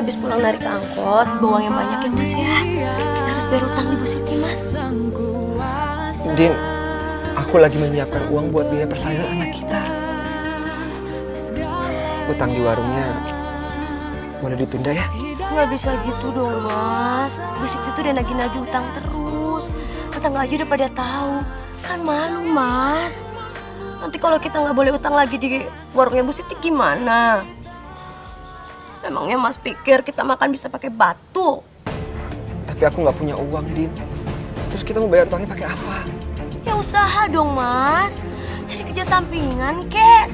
habis pulang narik angkot, bawa yang banyak ya Mas ya. Kita harus bayar utang di Bu Siti, Mas. Din, aku lagi menyiapkan uang buat biaya persalinan anak kita. Utang di warungnya boleh ditunda ya? Nggak bisa gitu dong Mas. Bu Siti tuh udah nagih-nagih utang terus. Tetangga aja udah pada tahu. Kan malu Mas. Nanti kalau kita nggak boleh utang lagi di warungnya Bu Siti gimana? Emangnya Mas pikir kita makan bisa pakai batu? Tapi aku nggak punya uang, Din. Terus kita mau bayar utangnya pakai apa? Ya usaha dong Mas. Cari kerja sampingan kek.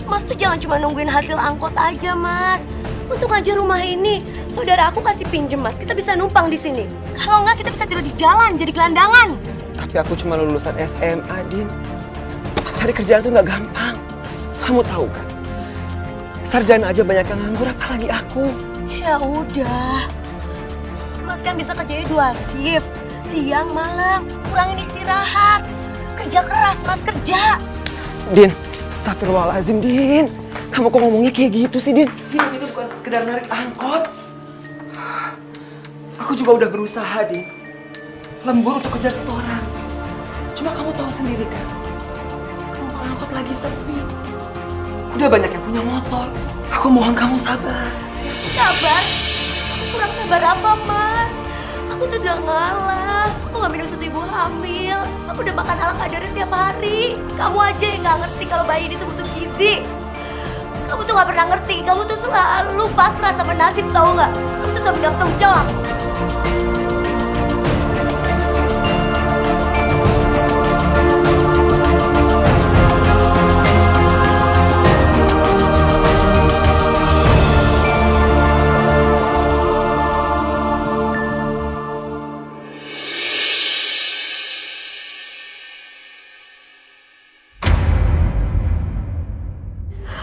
Mas tuh jangan cuma nungguin hasil angkot aja Mas. Untuk aja rumah ini, saudara aku kasih pinjem Mas. Kita bisa numpang di sini. Kalau nggak kita bisa tidur di jalan, jadi gelandangan. Tapi aku cuma lulusan SMA, Din. Cari kerjaan tuh nggak gampang. Kamu tahu kan? Sarjana aja banyak yang nganggur, apalagi aku. Ya udah. Mas kan bisa kerjanya 2 shift. Siang, malam. Kurangin istirahat. Kerja keras, Mas, kerja. Din, astagfirullahaladzim, Din. Kamu kok ngomongnya kayak gitu sih, Din? Din, itu bukan sekedar narik angkot. Aku juga udah berusaha, Din. Lembur untuk kejar setoran. Cuma kamu tahu sendiri kan? Penumpang angkot lagi sepi. Udah banyak yang punya motor. Aku mohon kamu sabar. Sabar? Aku kurang sabar apa, Mas? Aku tuh udah ngalah. Aku gak minum susu ibu hamil. Aku udah makan ala kadarnya tiap hari. Kamu aja yang gak ngerti kalau bayi ini tuh butuh gizi. Kamu tuh gak pernah ngerti. Kamu tuh selalu pasrah sama nasib, tau gak? Kamu tuh sampai gak bertanggung jawab.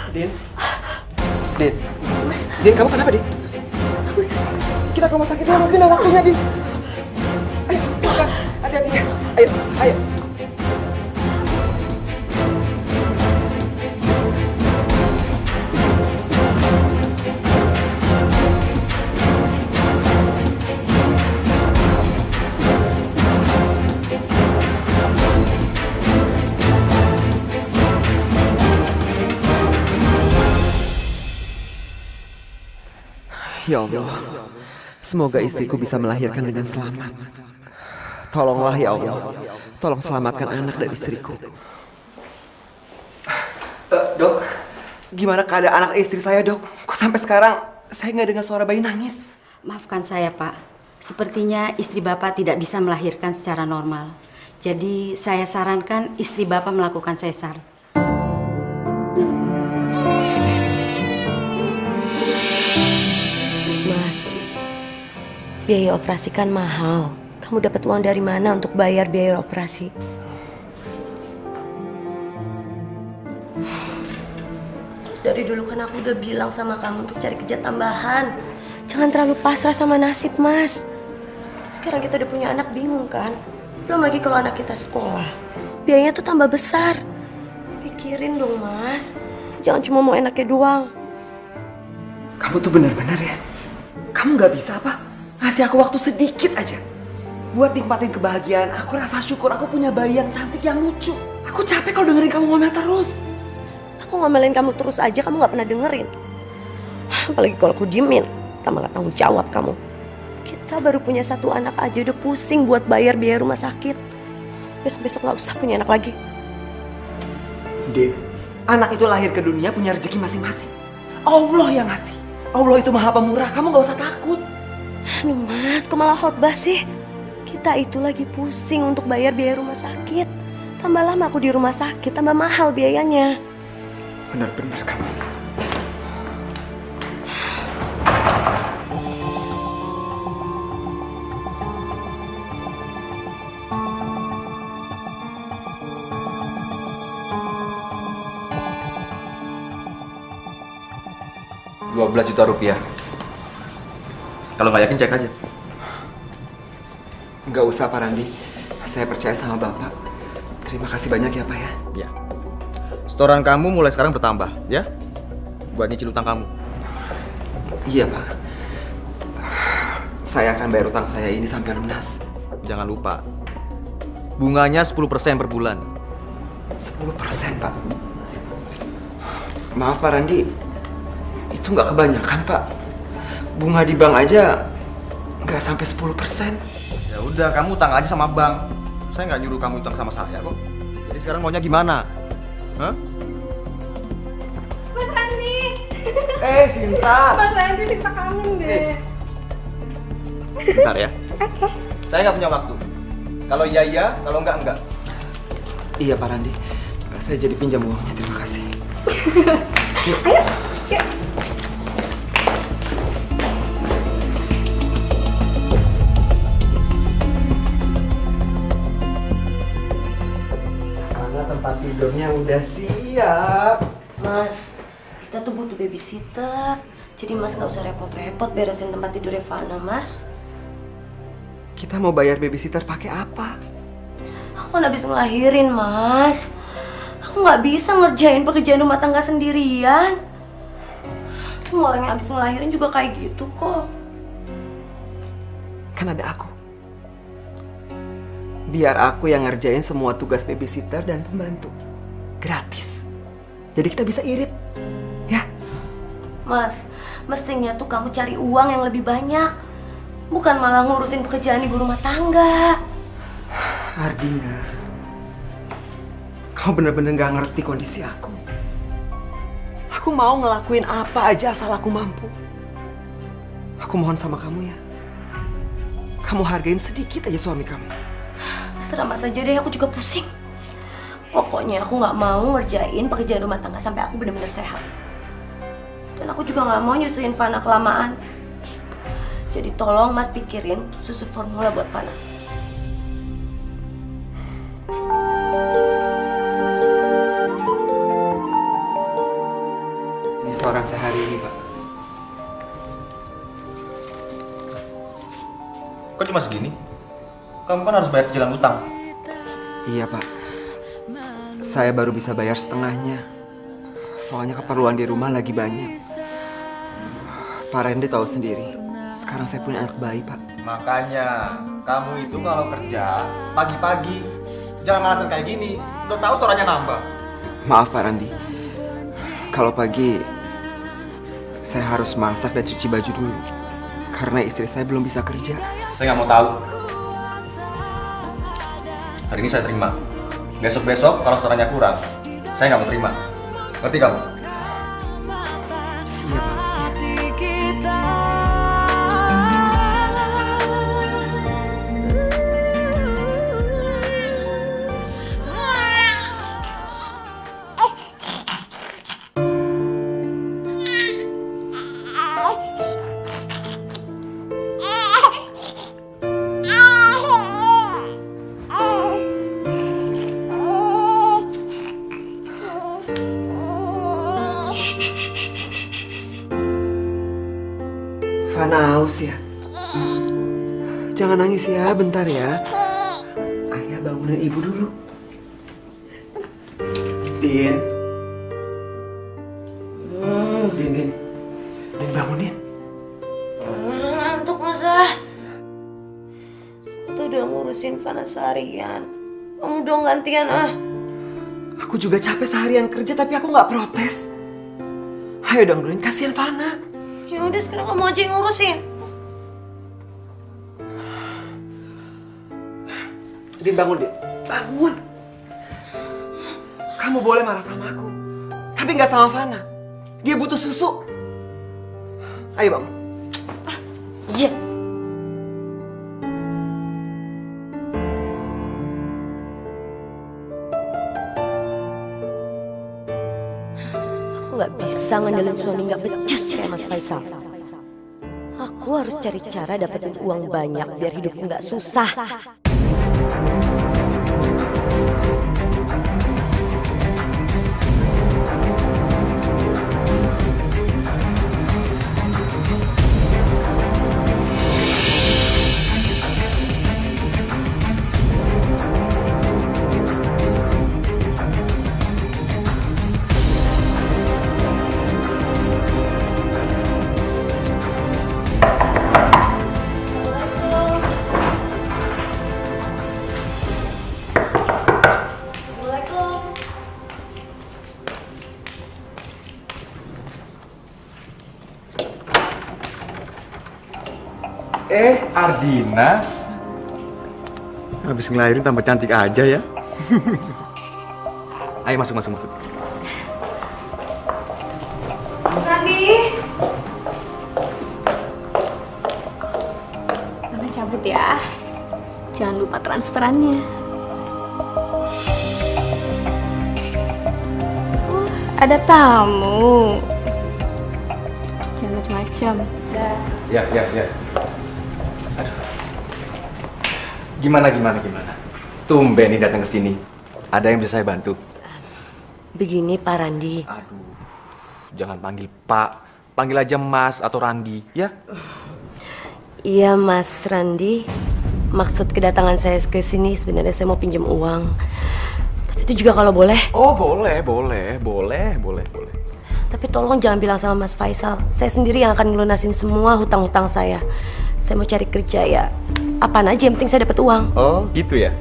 Din, Din, Din, kamu kenapa, Din? Kita ke rumah sakit ya, mungkin udah waktunya, Din. Ayo, pelan, hati-hati ya. Ayo, ayo. Ya Allah, semoga istriku bisa melahirkan dengan selamat. Tolonglah ya Allah, tolong selamatkan anak dan istriku. Dok, gimana keadaan anak istri saya, Dok? Kok sampai sekarang saya nggak dengar suara bayi nangis? Maafkan saya, Pak. Sepertinya istri Bapak tidak bisa melahirkan secara normal. Jadi saya sarankan istri Bapak melakukan sesar. Mas, biaya operasi kan mahal. Kamu dapat uang dari mana untuk bayar biaya operasi? Dari dulu kan aku udah bilang sama kamu untuk cari kerja tambahan. Jangan terlalu pasrah sama nasib, Mas. Sekarang kita udah punya anak, bingung kan? Belum lagi kalau anak kita sekolah. Biayanya tuh tambah besar. Pikirin dong, Mas. Jangan cuma mau enaknya doang. Kamu tuh benar-benar ya? Kamu nggak bisa apa? Ngasih aku waktu sedikit aja buat nikmatin kebahagiaan aku, rasa syukur aku punya bayi yang cantik, yang lucu. Aku capek kalau dengerin kamu ngomel terus. Aku ngomelin kamu terus aja, kamu gak pernah dengerin. Apalagi kalau aku diemin, tambah gak tanggung jawab kamu. Kita baru punya 1 anak aja udah pusing buat bayar biaya rumah sakit. Besok-besok gak usah punya anak lagi. Din, anak itu lahir ke dunia punya rezeki masing-masing. Allah yang ngasih. Allah itu maha pemurah, kamu gak usah takut. Aduh Mas, kok malah khotbah sih? Kita itu lagi pusing untuk bayar biaya rumah sakit. Tambah lama aku di rumah sakit, tambah mahal biayanya. Benar-benar kamu. Rp12 juta. Kalau nggak yakin cek aja. Nggak usah Pak Randi, saya percaya sama Bapak. Terima kasih banyak ya Pak ya. Ya. Setoran kamu mulai sekarang bertambah, ya? Buat nyicil utang kamu. Iya Pak, saya akan bayar utang saya ini sampai lunas. Jangan lupa, bunganya 10% per bulan. 10%, Pak. Maaf Pak Randi, itu nggak kebanyakan Pak. Bunga di bank aja nggak sampai 10%. Ya udah, kamu utang aja sama bank. Saya nggak nyuruh kamu utang sama saya kok. Jadi sekarang maunya gimana? Hah? Mas Randi. Sinta. Mas Randi, Sinta kangen deh. Bentar ya. Saya nggak punya waktu. Kalau iya iya, kalau enggak. Iya Pak Randi, saya jadi pinjam uangnya, terima kasih. Ayo, yuk. Karena tempat tidurnya udah siap. Mas, kita tuh butuh babysitter. Jadi Mas nggak usah repot-repot beresin tempat tidur Fana, Mas. Kita mau bayar babysitter pakai apa? Aku nggak bisa ngelahirin, Mas. Aku nggak bisa ngerjain pekerjaan rumah tangga sendirian. Semua orang yang habis ngelahirin juga kayak gitu kok. Kan ada aku. Biar aku yang ngerjain semua tugas babysitter dan pembantu. Gratis. Jadi kita bisa irit. Ya? Mas, mestinya tuh kamu cari uang yang lebih banyak. Bukan malah ngurusin pekerjaan ibu rumah tangga. Ardina, kau bener-bener gak ngerti kondisi aku. Aku mau ngelakuin apa aja asal aku mampu. Aku mohon sama kamu ya. Kamu hargain sedikit aja suami kamu. Terserah Mas aja deh, aku juga pusing. Pokoknya aku nggak mau ngerjain pekerjaan rumah tangga sampai aku benar-benar sehat. Dan aku juga nggak mau nyusuin Fana kelamaan. Jadi tolong Mas pikirin susu formula buat Fana. Ini setoran sehari ini, Pak. Kok cuma segini? Kamu kan harus bayar cicilan utang. Iya, Pak. Saya baru bisa bayar setengahnya. Soalnya keperluan di rumah lagi banyak. Pak Randy tahu sendiri. Sekarang saya punya anak bayi, Pak. Makanya, kamu itu kalau kerja pagi-pagi. Jangan alasan kayak gini. Udah tahu setorannya nambah. Maaf, Pak Randy. Kalau pagi, saya harus masak dan cuci baju dulu. Karena istri saya belum bisa kerja. Saya nggak mau tahu. Hari ini saya terima. Besok-besok kalau setorannya kurang, saya nggak mau terima. Ngerti kamu? Iya, Pak. Fana haus ya? Jangan nangis ya, bentar ya. Ayah bangunin ibu dulu. Din. Din bangunin. Ngantuk Mas ah. Aku tuh udah ngurusin Fana seharian. Kamu dong gantian ah. Aku juga capek seharian kerja tapi aku nggak protes. Ayo dong, Din, kasihan Fana. Ya udah sekarang kamu aja yang ngurusin. Din, bangun, Din. Bangun. Kamu boleh marah sama aku, tapi nggak sama Fana. Dia butuh susu. Ayo bangun. Iya. Aku nggak bisa ngandelin suami nggak becus kayak Mas Faisal. Aku harus cari cara dapetin uang banyak biar hidupku nggak susah. Ardina habis ngelahirin tambah cantik aja ya. Ayo masuk. Sani. Mama cabut ya. Jangan lupa transferannya. Ada tamu. Jangan macam-macam. Ya. Aduh. Gimana? Tumben nih datang ke sini. Ada yang bisa saya bantu? Begini Pak Randi. Aduh, jangan panggil Pak. Panggil aja Mas atau Randi, ya? Iya Mas Randi. Maksud kedatangan saya ke sini sebenarnya saya mau pinjam uang. Tapi itu juga kalau boleh. Oh, boleh. Tapi tolong jangan bilang sama Mas Faisal. Saya sendiri yang akan ngelunasin semua hutang-hutang saya. Saya mau cari kerja ya. Apaan aja yang penting saya dapat uang. Oh, gitu ya?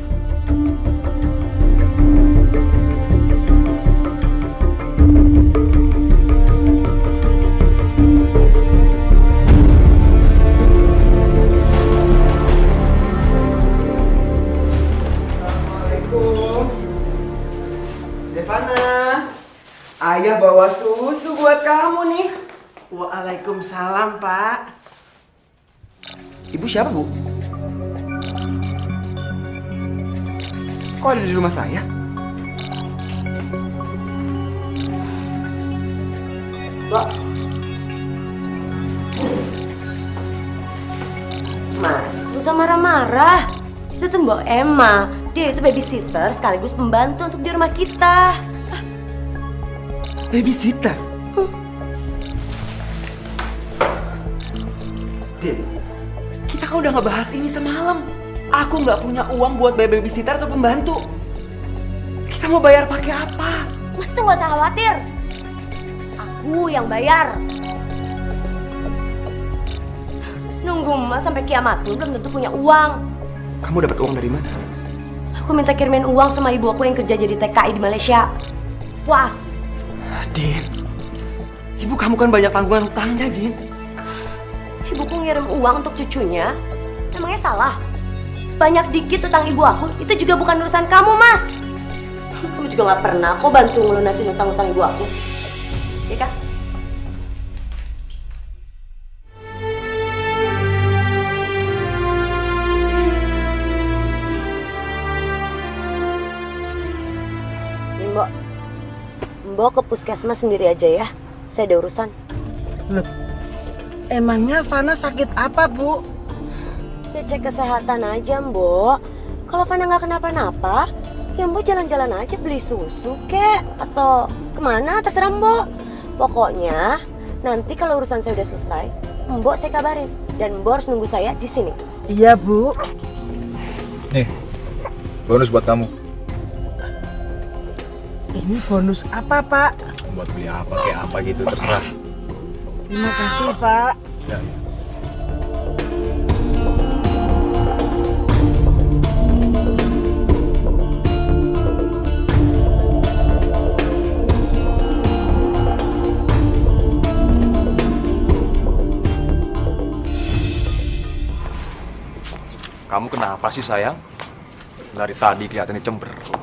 Ayah bawa susu buat kamu nih. Waalaikumsalam, Pak. Ibu siapa, Bu? Kok ada di rumah saya? Mbak. Mas, gak usah marah-marah. Itu tuh Mbak Emma. Dia itu babysitter sekaligus pembantu untuk di rumah kita. Babysitter? Din, kita kan udah ngebahas ini semalam. Aku nggak punya uang buat bayar babysitter atau pembantu. Kita mau bayar pakai apa? Mas tuh gak usah khawatir. Aku yang bayar. Nunggu Mas sampai kiamat tuh belum tentu punya uang. Kamu dapat uang dari mana? Aku minta kirimin uang sama ibu aku yang kerja jadi TKI di Malaysia. Puas. Din, ibu kamu kan banyak tanggungan hutangnya, Din. Ibuku ngirim uang untuk cucunya. Emangnya salah? Banyak dikit utang ibu aku, itu juga bukan urusan kamu, Mas. Kamu juga gak pernah kok bantu ngelunasin utang-utang ibu aku. Iya kan? Mbok ke puskesmas sendiri aja ya. Saya ada urusan. Loh, emangnya Fana sakit apa, Bu? Ya cek kesehatan aja, Mbok. Kalau Fana nggak kenapa-napa, ya Mbok jalan-jalan aja beli susu kek atau kemana terserah Mbok. Pokoknya nanti kalau urusan saya udah selesai, Mbok saya kabarin dan Mbok harus nunggu saya di sini. Iya, Bu. Nih, bonus buat kamu. Ini bonus apa, Pak? Buat beli apa kayak apa gitu terserah. Terima kasih, Pak. Ya. Kamu kenapa sih sayang? Dari tadi kelihatannya cemberut.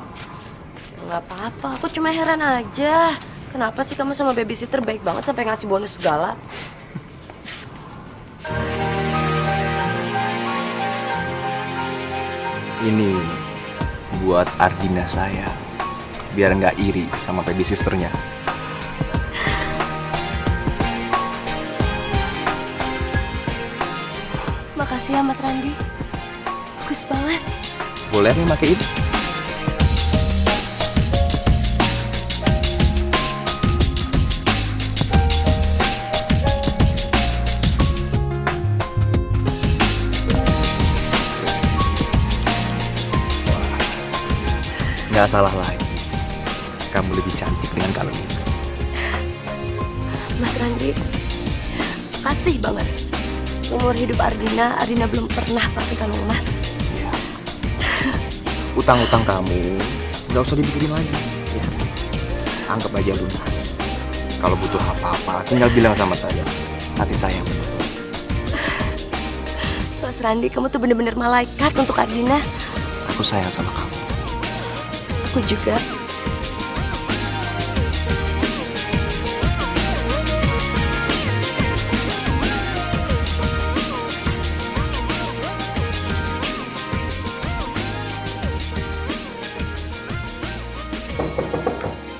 Nggak apa-apa, aku cuma heran aja. Kenapa sih kamu sama babysitter baik banget sampai ngasih bonus segala? Ini buat Ardina saya, biar nggak iri sama babysisternya. Makasih ya Mas Randi. Bagus banget. Boleh nih pakai ini? Nggak salah lagi. Kamu lebih cantik dengan kalung itu. Mas Randi, kasih banget. Umur hidup Ardina belum pernah pakai kalung emas. Utang-utang kamu nggak usah dipikirin lagi. Ya. Anggap aja lunas. Kalau butuh apa-apa, tinggal bilang sama saya. Nanti saya yang penuh. Randi, kamu tuh bener-bener malaikat untuk Ardina. Aku sayang sama kamu. Aku juga.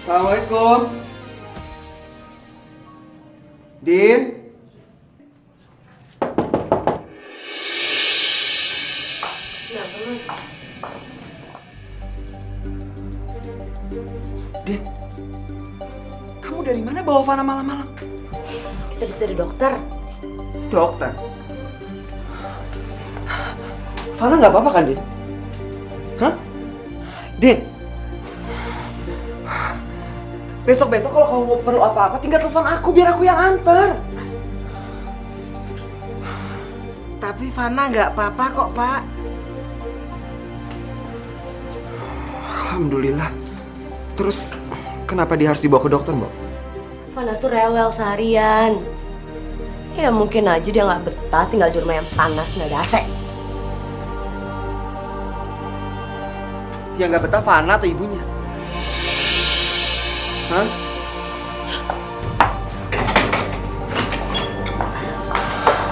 Assalamualaikum. Din. Din, kamu dari mana bawa Fana malam-malam? Kita bisa dari dokter. Dokter. Fana nggak apa-apa kan, Din? Hah? Din. Besok-besok kalau kamu mau perlu apa-apa, tinggal telepon aku biar aku yang antar. Tapi Fana nggak apa-apa kok, Pak. Alhamdulillah. Terus kenapa dia harus dibawa ke dokter, Mbak? Fana tuh rewel seharian. Ya mungkin aja dia nggak betah tinggal di rumah yang panas nggak ada AC. Yang nggak betah Fana atau ibunya? Hah?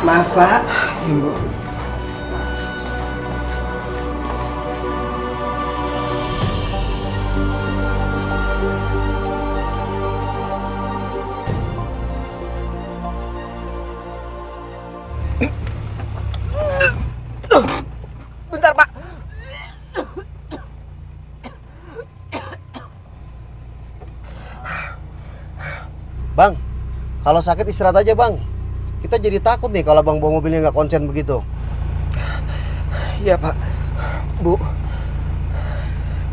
Maaf, Pak. Ibu. Bentar, Pak. Bang, kalau sakit istirahat aja bang. Kita jadi takut nih kalau bang bawa mobilnya nggak konsen begitu. Iya, Pak. Bu,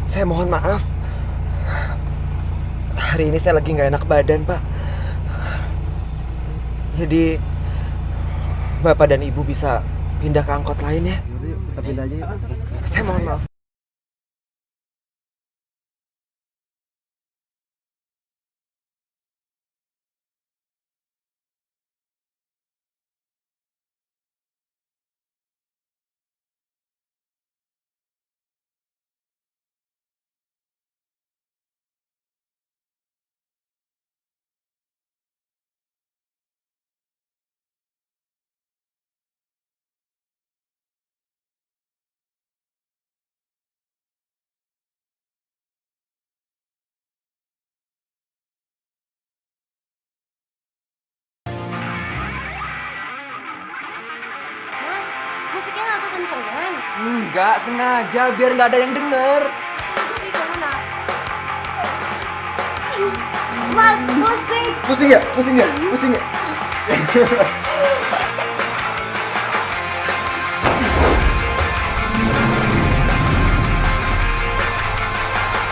saya mohon maaf. Hari ini saya lagi nggak enak badan, Pak. Jadi Bapak dan Ibu bisa pindah ke angkot lain ya. Yuk, kita pindah aja yuk. Saya mohon maaf. Mas, musiknya nggak kekencengan. Enggak, sengaja biar nggak ada yang denger. Ih, kemana? Mas, musik. Pusing ya? Pusing ya? Pusing ya?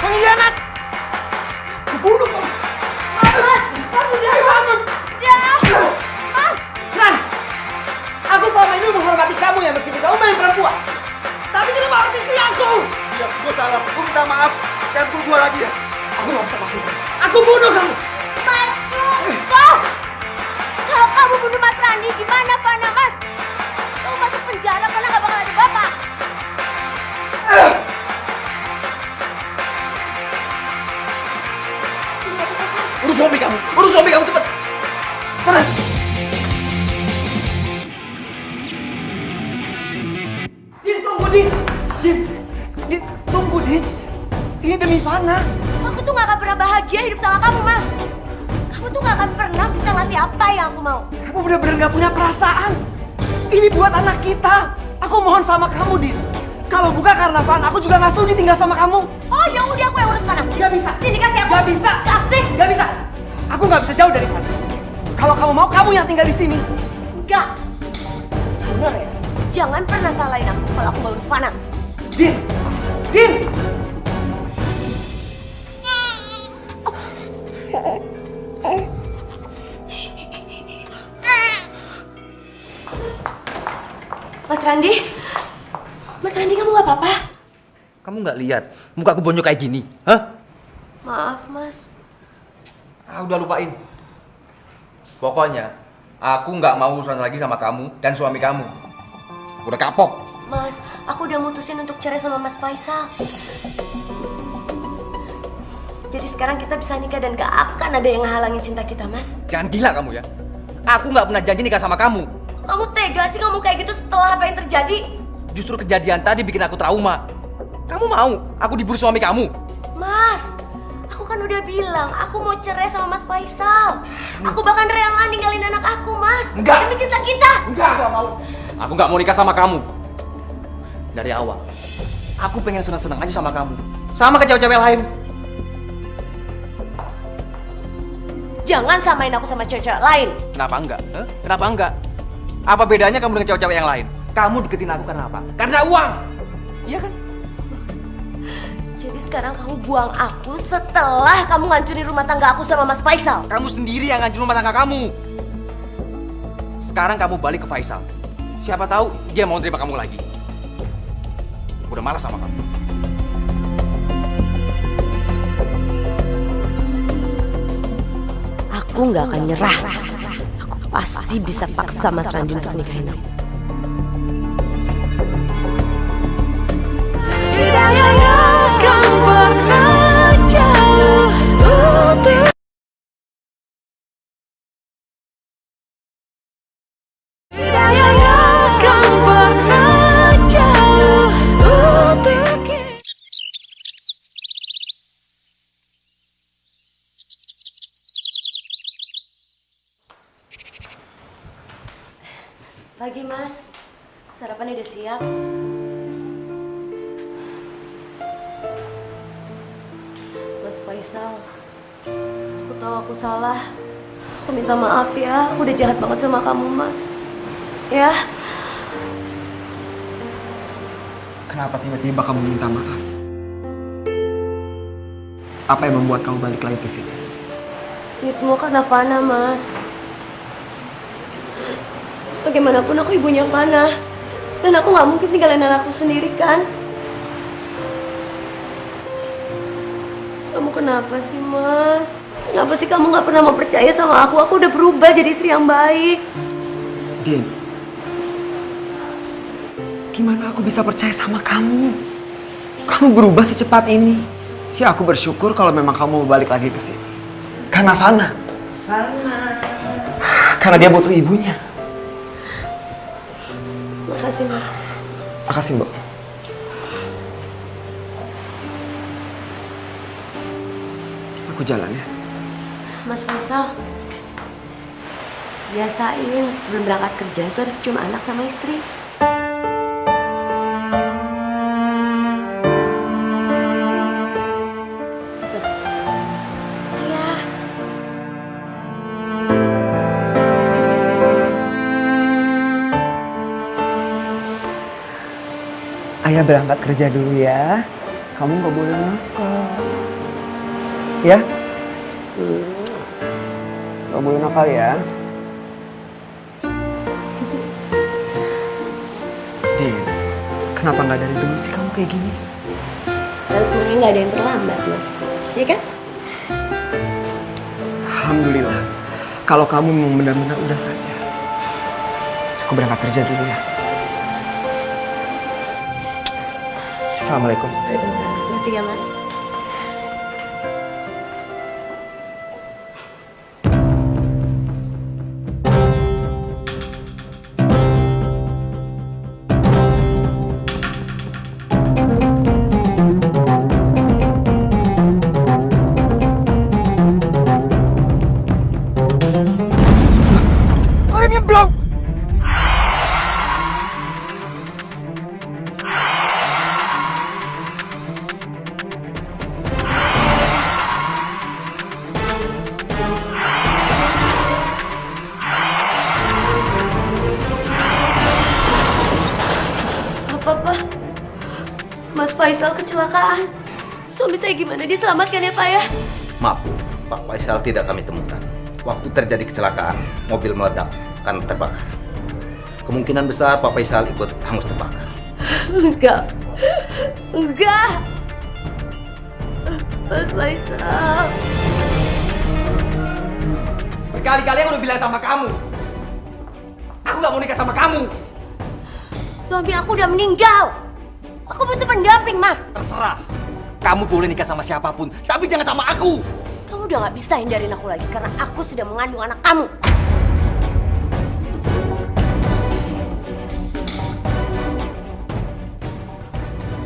Pengkhianat! Kebunuh kamu! Mas, udah. Bangun! Ya, Mas. Ran! Aku selama ini menghormati kamu ya meskipun kamu main perempuan. Tapi kenapa harus istri aku? Ya, gue salah. Gue minta maaf. Jangan pukul gue lagi ya. Aku gak bisa maafin kamu. Aku bunuh kamu! Mas, tuh. Kalau kamu bunuh Mas Randi, gimana Fana, Mas? Kamu masuk penjara karena nggak bakal ada bapak. Urus suami kamu! Urus suami kamu cepet! Sana! Din, tunggu Din! Din, tunggu Din! Ini demi Fana! Aku tuh nggak akan pernah bahagia hidup sama kamu, Mas. Kamu tuh nggak akan pernah bisa ngasih apa yang aku mau. Kamu benar-benar gak punya perasaan! Ini buat anak kita! Aku mohon sama kamu, Din! Kalau bukan karena Fana, aku juga gak sudi tinggal sama kamu! Oh, ya udah aku yang urus Fana. Gak bisa! Sini kasih aku. Gak bisa! Kasih. Gak bisa! Aku gak bisa jauh dari Fana! Kalau kamu mau, kamu yang tinggal di sini! Enggak. Bener ya? Jangan pernah salahin aku kalau aku mau urus Fana. Din! Din! Mas Randi? Mas Randi, kamu gak apa-apa? Kamu nggak lihat muka aku bonyok kayak gini? Hah? Maaf, Mas. Ah, udah lupain. Pokoknya aku nggak mau urusan lagi sama kamu dan suami kamu. Aku udah kapok. Mas, aku udah mutusin untuk cerai sama Mas Faisal. Jadi sekarang kita bisa nikah dan gak akan ada yang ngehalangin cinta kita, Mas. Jangan gila kamu ya. Aku nggak pernah janji nikah sama kamu. Kamu tega sih ngomong kayak gitu setelah apa yang terjadi? Justru kejadian tadi bikin aku trauma. Kamu mau aku diburu suami kamu? Mas, aku kan udah bilang aku mau cerai sama Mas Faisal. Aku bahkan rela ninggalin anak aku, Mas. Enggak. Demi cinta kita. Enggak, aku nggak mau. Aku nggak mau nikah sama kamu. Dari awal, aku pengen senang-senang aja sama kamu. Sama ke cewek-cewek lain. Jangan samain aku sama cewek lain. Kenapa enggak? Kenapa enggak? Apa bedanya kamu dengan cewek-cewek yang lain? Kamu deketin aku karena apa? Karena uang. Iya kan? Jadi sekarang kamu buang aku setelah kamu ngancurin rumah tangga aku sama Mas Faisal. Kamu sendiri yang ngancurin rumah tangga kamu. Sekarang kamu balik ke Faisal. Siapa tahu dia mau terima kamu lagi. Udah malas sama kamu. Aku nggak akan nyerah. Aku pasti bisa paksa Mas Randi untuk nikahin aku. Pagi, Mas. Sarapan udah siap. Mas Faisal, aku tahu aku salah. Aku minta maaf ya. Aku udah jahat banget sama kamu, Mas. Ya. Kenapa tiba-tiba kamu minta maaf? Apa yang membuat kamu balik lagi ke sini? Ini semua karena Fana, Mas. Bagaimanapun aku ibunya Fana. Dan aku nggak mungkin tinggalin anakku sendiri, kan? Kamu kenapa sih, Mas? Kenapa sih kamu nggak pernah mau percaya sama aku? Aku udah berubah jadi istri yang baik. Din, gimana aku bisa percaya sama kamu? Kamu berubah secepat ini. Ya aku bersyukur kalau memang kamu mau balik lagi ke sini. Karena Fana. Karena dia butuh ibunya. Makasih, Mbak. Makasih, Mbak. Aku jalan ya. Mas Faisal, biasain sebelum berangkat kerja itu harus cium anak sama istri. Ayah. Ayah berangkat kerja dulu ya. Kamu gak boleh nakal. Ya? Gak boleh nakal ya. Din, kenapa gak dari dulu sih kamu kayak gini? Dan semuanya nggak ada yang terlambat, Mas. Iya kan? Alhamdulillah. Kalau kamu memang benar-benar udah sadar. Aku berangkat kerja dulu ya. Assalamualaikum. Waalaikumsalam. Hati ya, Mas. Remnya belum. Apa? Mas Faisal kecelakaan. Suami saya gimana? Diselamatkan ya, Pak ya? Maaf, Pak Faisal tidak kami temukan. Waktu terjadi kecelakaan, mobil meledak karena terbakar. Kemungkinan besar Pak Faisal ikut hangus terbakar. Enggak. Mas Faisal. Berkali-kali aku udah bilang sama kamu. Aku nggak mau nikah sama kamu. Suami aku udah meninggal. Aku butuh pendamping, Mas. Terserah. Kamu boleh nikah sama siapapun, tapi jangan sama aku. Kamu udah gak bisa hindarin aku lagi karena aku sudah mengandung anak kamu.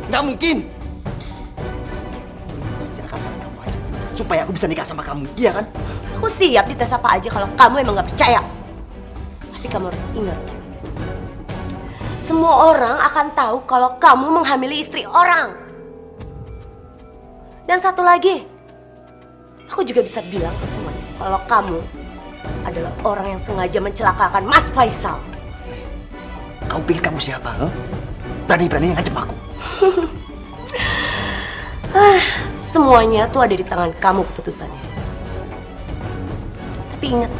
Nggak mungkin. Pasti akan kamu aja. Supaya aku bisa nikah sama kamu, iya kan? Aku siap dites apa aja kalau kamu emang gak percaya. Tapi kamu harus ingat, semua orang akan tahu kalau kamu menghamili istri orang. Dan satu lagi, aku juga bisa bilang ke semuanya kalau kamu adalah orang yang sengaja mencelakakan Mas Faisal. Kamu pikir kamu siapa? Huh? Berani-beraninya ngancam aku. Semuanya tuh ada di tangan kamu keputusannya. Tapi ingat,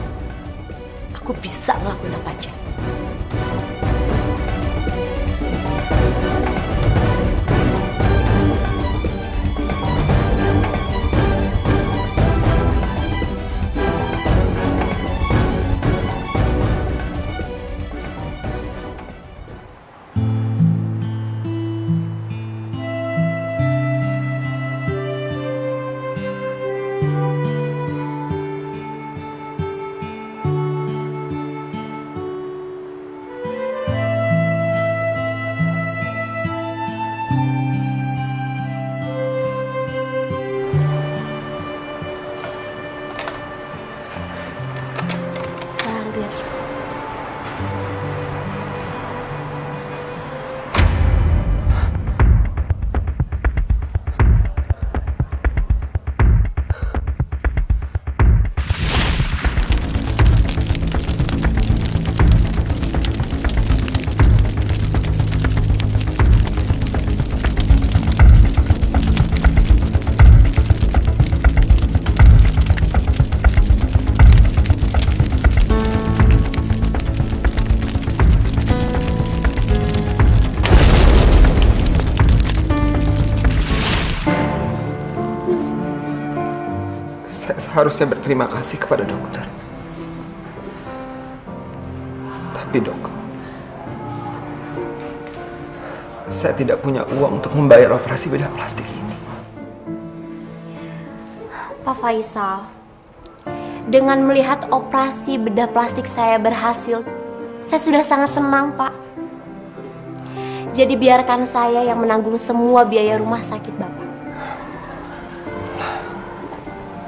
aku bisa ngelakuin apa aja. Saya seharusnya berterima kasih kepada dokter. Tapi dok, saya tidak punya uang untuk membayar operasi bedah plastik ini. Pak Faisal, dengan melihat operasi bedah plastik saya berhasil, saya sudah sangat senang, Pak. Jadi biarkan saya yang menanggung semua biaya rumah sakit Bapak.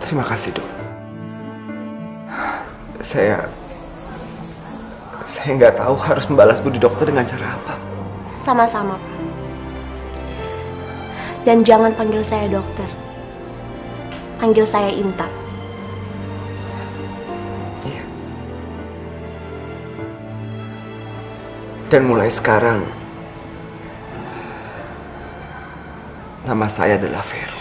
Terima kasih dok. Saya nggak tahu harus membalas budi dokter dengan cara apa. Sama-sama, Pak. Dan jangan panggil saya dokter. Panggil saya Intan. Iya. Dan mulai sekarang, nama saya adalah Vero.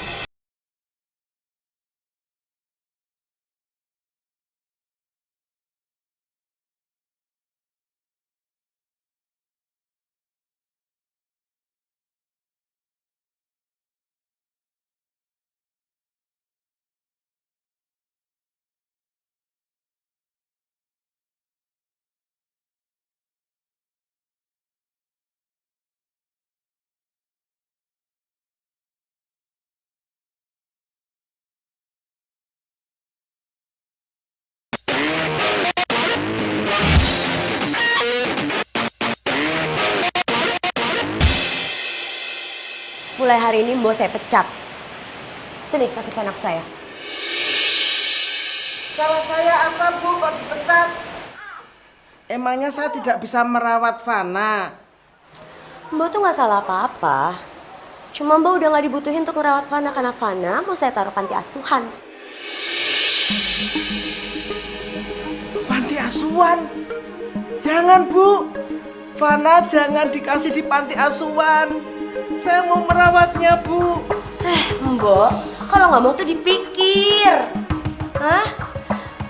Mulai hari ini mau saya pecat. Sini, kasih ke anak saya. Salah saya apa Bu kok dipecat? Emangnya saya tidak bisa merawat Fana? Mbak tuh nggak salah apa-apa. Cuma Mbak udah nggak dibutuhin untuk merawat Fana karena Fana mau saya taruh panti asuhan. Panti asuhan? Jangan Bu, Fana jangan dikasih di panti asuhan. Saya mau merawatnya Bu. Mbak, kalau nggak mau tuh dipikir. Hah?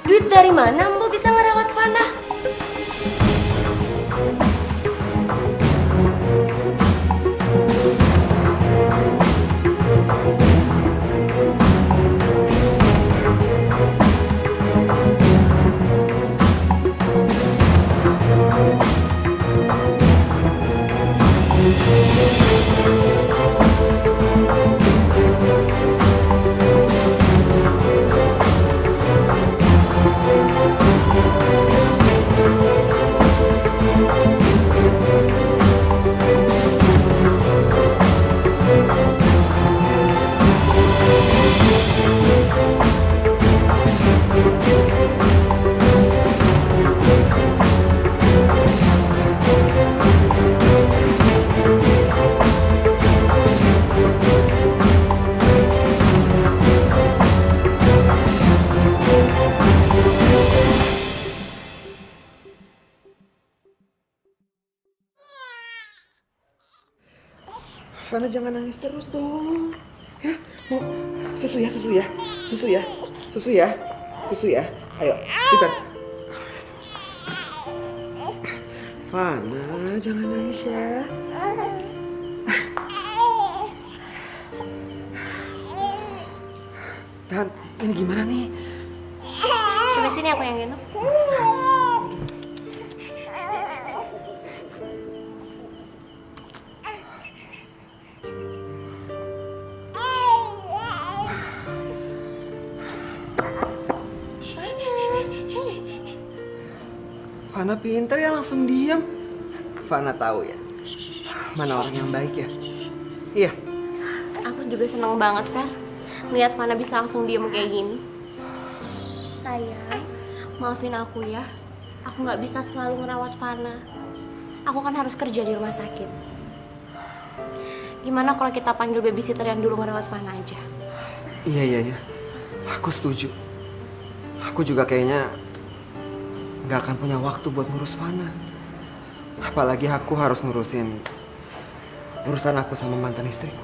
Duit dari mana Mbak bisa ngerawat Fana? Fana jangan nangis terus dong. Ya, mau susu ya, susu ya, susu ya, susu ya, susu ya. Ayo, kita. Fana jangan nangis ya. Tan, ini gimana nih? Coba sini aku yang gendong. Fana pinter ya langsung diam. Fana tahu ya, mana orang yang baik ya. Iya. Aku juga seneng banget, Fer. Melihat Fana bisa langsung diem kayak gini. Sayang, maafin aku ya. Aku nggak bisa selalu ngerawat Fana. Aku kan harus kerja di rumah sakit. Gimana kalau kita panggil babysitter yang dulu ngerawat Fana aja? Iya. Aku setuju. Aku juga kayaknya nggak akan punya waktu buat ngurus Fana. Apalagi aku harus ngurusin urusan aku sama mantan istriku.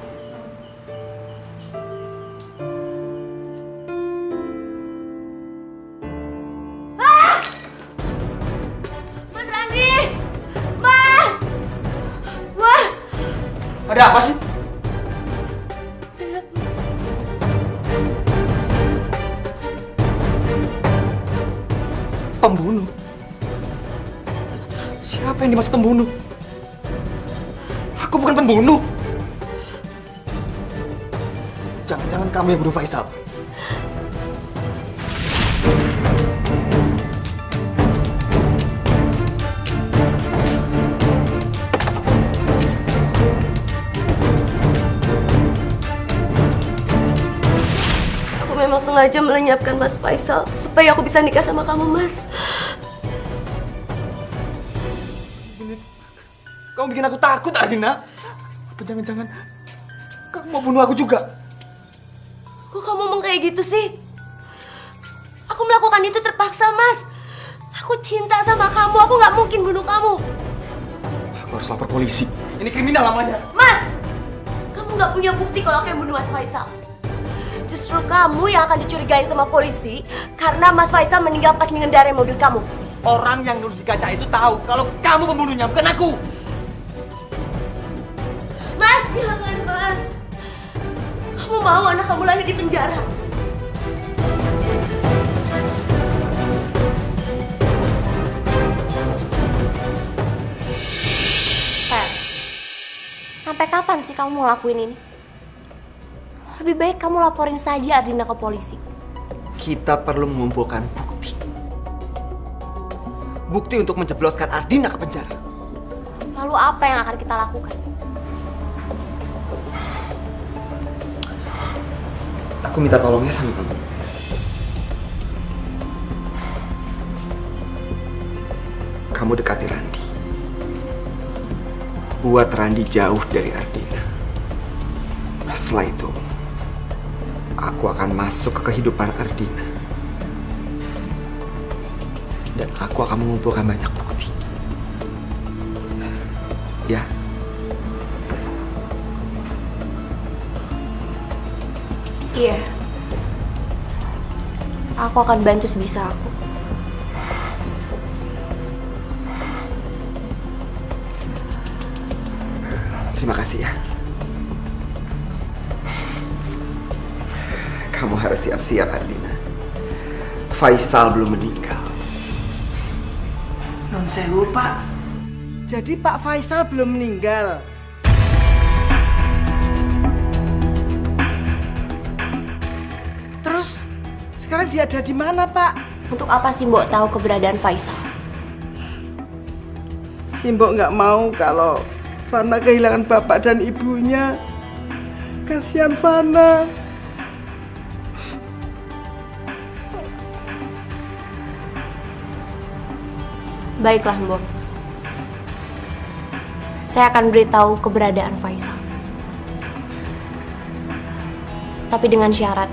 Mas Randi! Mas! Wah! Ada apa sih? Pembunuh? Siapa yang dimaksud pembunuh? Aku bukan pembunuh. Jangan-jangan kamu yang bunuh Faisal. Aku memang sengaja melenyapkan Mas Faisal supaya aku bisa nikah sama kamu, Mas. Kamu bikin aku takut, Ardina. Apa jangan-jangan kamu mau bunuh aku juga? Kok kamu ngomong kayak gitu sih? Aku melakukan itu terpaksa, Mas. Aku cinta sama kamu, aku nggak mungkin bunuh kamu. Aku harus lapor polisi. Ini kriminal namanya. Mas! Kamu nggak punya bukti kalau aku yang bunuh Mas Faisal. Justru kamu yang akan dicurigain sama polisi karena Mas Faisal meninggal pas mengendarai mobil kamu. Orang yang nulis di kaca itu tahu kalau kamu pembunuhnya, bukan aku. Mas, jangan, Mas. Kamu mau anak kamu lahir di penjara? Fer, sampai kapan sih kamu mau ngelakuin ini? Lebih baik kamu laporin saja Ardina ke polisi. Kita perlu mengumpulkan bukti. Bukti untuk menjebloskan Ardina ke penjara. Lalu apa yang akan kita lakukan? Aku minta tolongnya sama kamu. Kamu dekati Randi. Buat Randi jauh dari Ardina. Setelah itu, aku akan masuk ke kehidupan Ardina. Dan aku akan mengumpulkan banyak bukti. Ya. Iya. Aku akan bantu sebisa aku. Terima kasih ya. Kamu harus siap-siap, Ardina. Faisal belum meninggal. Non sewu, Pak. Jadi Pak Faisal belum meninggal. Terus sekarang dia ada di mana, Pak? Untuk apa sih Mbok tahu keberadaan Faisal? Si Mbok nggak mau kalau Fana kehilangan bapak dan ibunya. Kasihan Fana. Baiklah Mbok. Saya akan beritahu keberadaan Faisal. Tapi dengan syarat,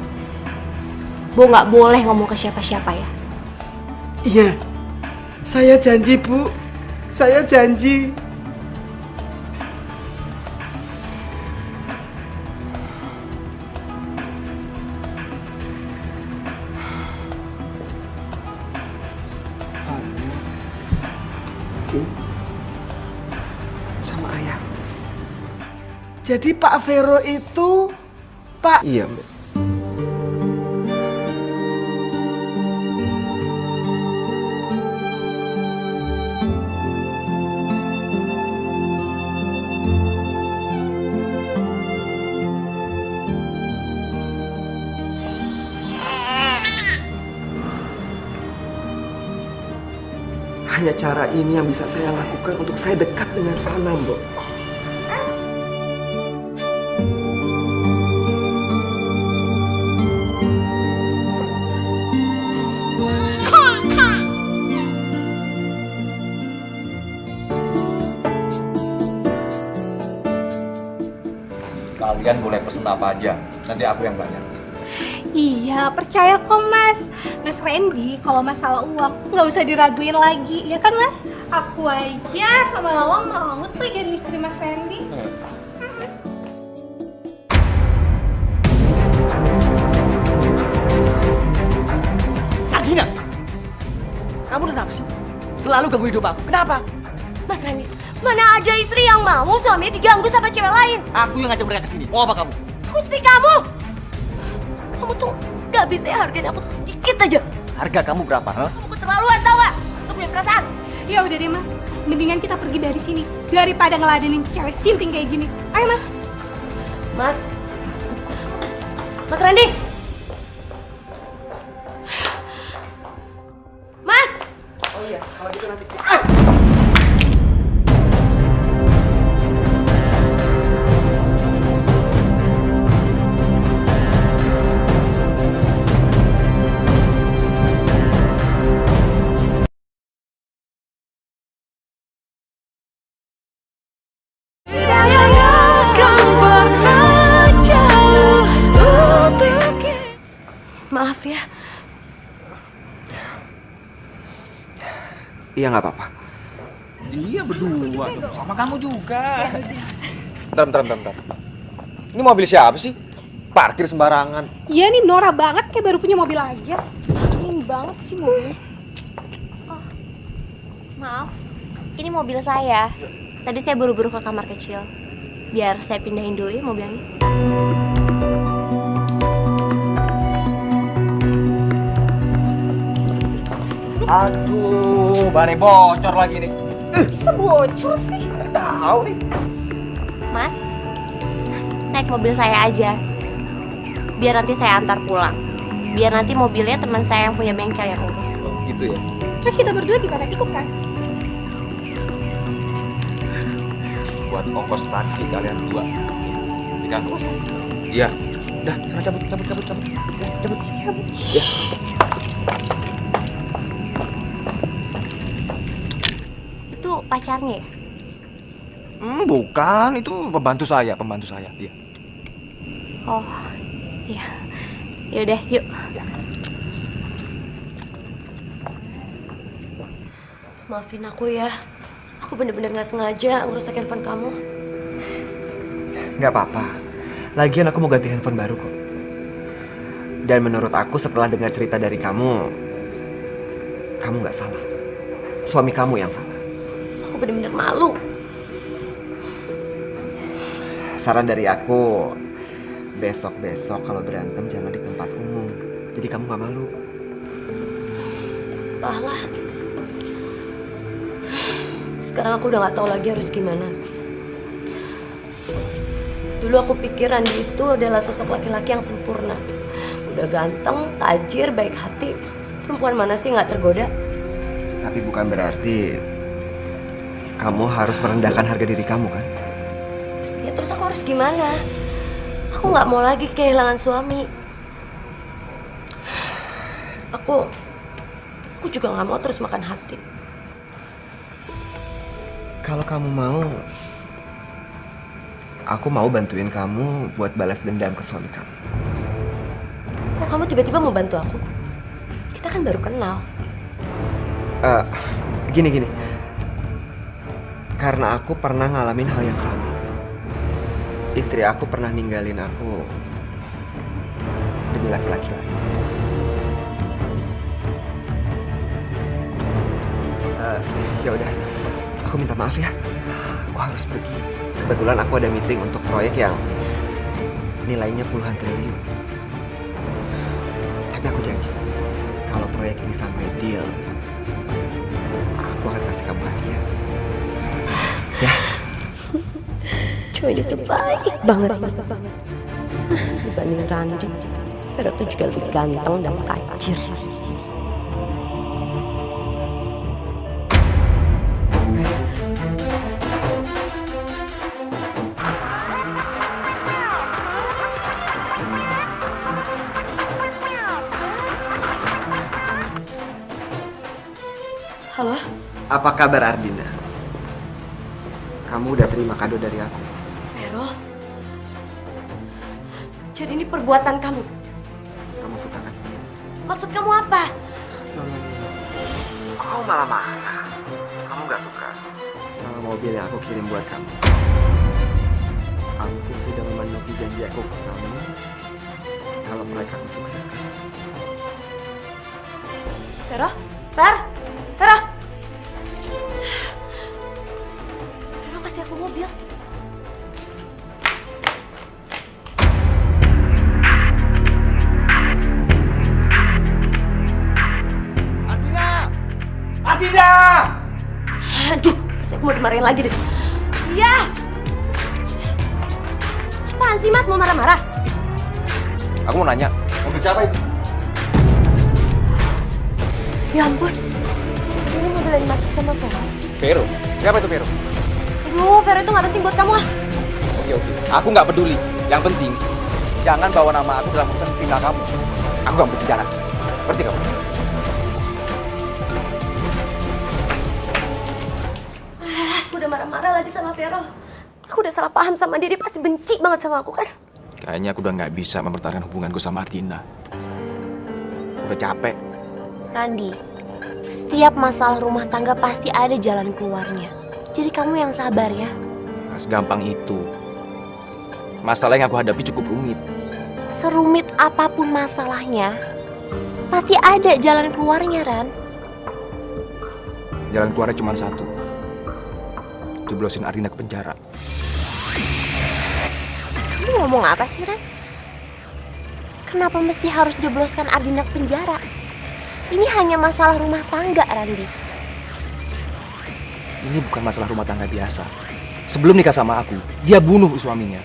Bu nggak boleh ngomong ke siapa-siapa ya. Iya, saya janji Bu. Saya janji. Sini. Sama ayah. Jadi Pak Vero itu Pak... Iya, Mbak. Hanya cara ini yang bisa saya lakukan untuk saya dekat dengan Fana, Mbok. Kalian boleh pesen apa aja, nanti aku yang bayar. Iya, percaya kok Mas. Mas Randy, kalau masalah uang nggak usah diraguin lagi, ya kan Mas? Aku aja sama Lawang mau tuh jadi istri Mas Randy. Agina, kamu kenapa sih? Selalu ganggu hidup aku. Kenapa? Mas Randy, mana ada istri yang mau suaminya diganggu sama cewek lain? Aku yang ngajak mereka ke sini. Mau apa kamu? Aku istri kamu. Kamu tuh gak bisa hargain aku tuh sedikit aja. Harga kamu berapa? Huh? Kamu keterlaluan tau gak? Gak punya perasaan. Ya udah deh Mas, mendingan kita pergi dari sini daripada ngeladenin cewek sinting kayak gini. Ayo Mas. Mas. Mas Randy. Mas. Oh iya, kalau gitu nanti... Maaf ya. Iya, nggak apa-apa. Dia berdua dong, sama kamu juga. Bentar. Ini mobil siapa sih? Parkir sembarangan. Iya nih Nora banget kayak baru punya mobil aja. Ini banget sih mobil. Oh, maaf, ini mobil saya. Tadi saya buru-buru ke kamar kecil. Biar saya pindahin dulu ya mobilnya. Aduh, bannya bocor lagi nih. Bisa bocor sih. Nggak tahu nih. Mas, naik mobil saya aja. Biar nanti saya antar pulang. Biar nanti mobilnya teman saya yang punya bengkel yang urus. Oh, gitu ya. Terus kita berdua gimana, ikut kan? Buat ongkos taksi kalian berdua. Ini kan? Iya. Udah, sana cabut. Ya, cabut. Ya. Itu pacarnya ya? Bukan, itu pembantu saya. Iya. Oh, iya. Yaudah, yuk. Maafin aku ya. Aku bener-bener gak sengaja ngerusak handphone kamu. Nggak apa-apa. Lagian aku mau ganti handphone baru kok. Dan menurut aku setelah dengar cerita dari kamu nggak salah. Suami kamu yang salah. Aku bener-bener malu. Saran dari aku, besok-besok kalau berantem jangan di tempat umum. Jadi kamu nggak malu. Entahlah. Sekarang aku udah gak tahu lagi harus gimana. Dulu aku pikir Randy itu adalah sosok laki-laki yang sempurna. Udah ganteng, tajir, baik hati. Perempuan mana sih gak tergoda? Tapi bukan berarti kamu harus merendahkan harga diri kamu kan? Ya terus aku harus gimana? Aku gak mau lagi kehilangan suami. Aku juga gak mau terus makan hati. Kalau kamu mau, aku mau bantuin kamu buat balas dendam ke suami kamu. Kok kamu tiba-tiba mau bantu aku? Kita kan baru kenal. Gini. Karena aku pernah ngalamin hal yang sama. Istri aku pernah ninggalin aku demi laki-laki lain. Ya udah. Aku minta maaf ya. Aku harus pergi. Kebetulan aku ada meeting untuk proyek yang nilainya puluhan triliun. Tapi aku janji, kalau proyek ini sampai deal, aku akan kasih kamu hadiah. Ya? Cowok itu baik banget. Dibanding Randy, Vero tuh juga lebih ganteng dan tajir. Halo? Apa kabar Ardina? Kamu udah terima kado dari aku? Vero? Jadi ini perbuatan kamu? Kamu suka kan? Maksud kamu apa? Kamu malah marah. Kamu gak suka sama mobil yang aku kirim buat kamu. Aku sudah memenuhi janji aku ke kamu kalau proyek aku sukses kan? Vero? Vero? Vero kasih aku mobil. Ardina! Aduh, pasti aku mau dimarahin lagi deh. Iya. Apaan sih Mas, mau marah-marah? Aku mau nanya, mobil siapa itu? Ya ampun, ini mobil yang dimasuk sama Vero. Vero? Siapa itu Vero? Aduh, Vero itu gak penting buat kamu lah. Oke. Aku nggak peduli. Yang penting, jangan bawa nama aku dalam urusan tinggal kamu. Aku nggak mau bicara. Ngerti kamu? Aku udah marah-marah lagi sama Vero. Aku udah salah paham sama dia pasti benci banget sama aku kan. Kayaknya aku udah nggak bisa mempertahankan hubunganku sama Ardina. Udah capek. Randy, setiap masalah rumah tangga pasti ada jalan keluarnya. Jadi kamu yang sabar ya. Nggak segampang itu. Masalah yang aku hadapi cukup rumit. Serumit apapun masalahnya, pasti ada jalan keluarnya, Ran. Jalan keluarnya cuma satu. Jeblosin Ardina ke penjara. Kamu ngomong apa sih, Ran? Kenapa mesti harus jebloskan Ardina ke penjara? Ini hanya masalah rumah tangga, Randy. Ini bukan masalah rumah tangga biasa. Sebelum nikah sama aku, dia bunuh suaminya.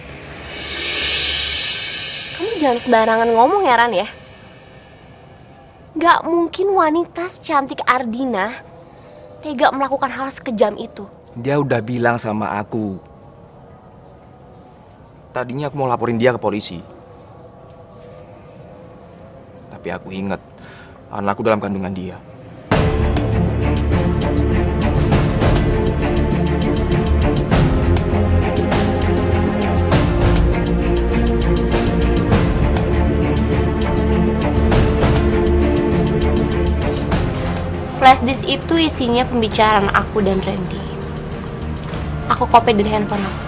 Kamu jangan sembarangan ngomong ya, Ran ya. Gak mungkin wanita secantik Ardina tega melakukan hal sekejam itu. Dia udah bilang sama aku. Tadinya aku mau laporin dia ke polisi. Tapi aku ingat anakku dalam kandungan dia. Flash disk itu isinya pembicaraan aku dan Randy. Aku copy dari handphone aku.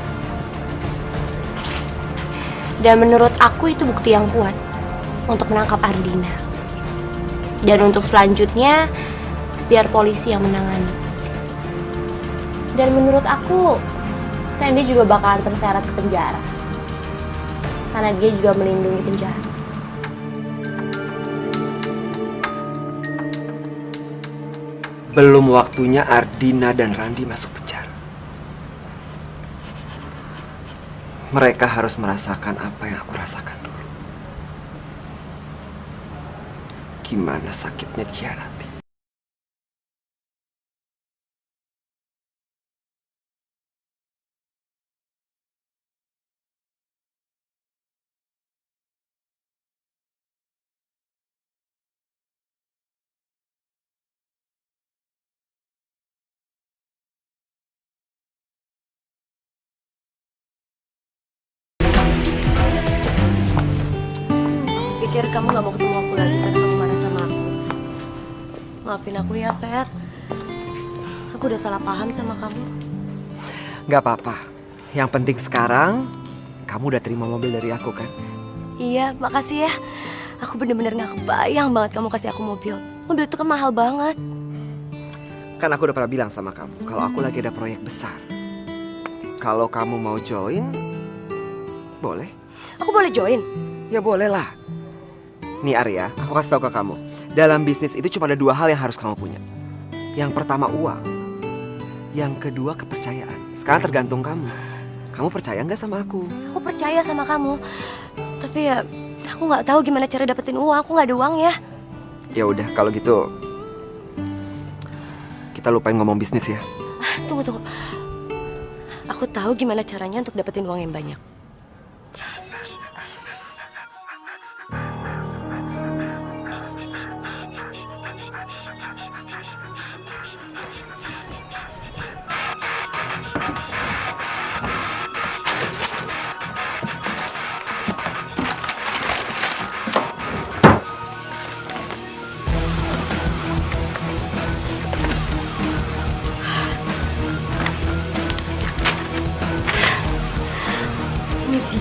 Dan menurut aku itu bukti yang kuat untuk menangkap Ardina. Dan untuk selanjutnya, biar polisi yang menangani. Dan menurut aku, Randy juga bakalan terseret ke penjara. Karena dia juga melindungi penjara. Belum waktunya Ardina dan Randy masuk penjara. Mereka harus merasakan apa yang aku rasakan dulu. Gimana sakitnya dikhianati. Pikir kamu gak mau ketemu aku lagi karena kamu marah sama aku. Maafin aku ya, Fer. Aku udah salah paham sama kamu. Gak apa-apa. Yang penting sekarang, kamu udah terima mobil dari aku kan? Iya, makasih ya. Aku bener-bener gak kebayang banget kamu kasih aku mobil. Mobil itu kan mahal banget. Kan aku udah pernah bilang sama kamu kalau aku lagi ada proyek besar. Kalau kamu mau join, boleh. Aku boleh join? Ya boleh lah. Nih Arya, aku kasih tahu ke kamu. Dalam bisnis itu cuma ada 2 hal yang harus kamu punya. Yang pertama uang. Yang kedua kepercayaan. Sekarang tergantung kamu. Kamu percaya nggak sama aku? Aku percaya sama kamu. Tapi ya, aku nggak tahu gimana cara dapetin uang. Aku nggak ada uang ya. Ya udah, kalau gitu kita lupain ngomong bisnis ya. Tunggu. Aku tahu gimana caranya untuk dapetin uang yang banyak.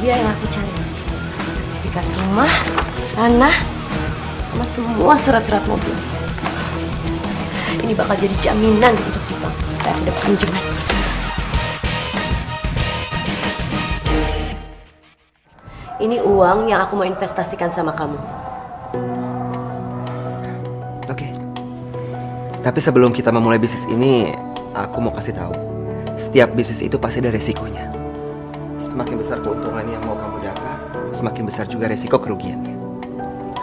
Dia yang aku cari. Sertifikat rumah, tanah, sama semua surat-surat mobil. Ini bakal jadi jaminan untuk kita supaya ada pinjaman. Ini uang yang aku mau investasikan sama kamu. Oke. Tapi sebelum kita memulai bisnis ini, aku mau kasih tahu. Setiap bisnis itu pasti ada resikonya. Semakin besar keuntungan yang mau kamu dapat, semakin besar juga resiko kerugiannya.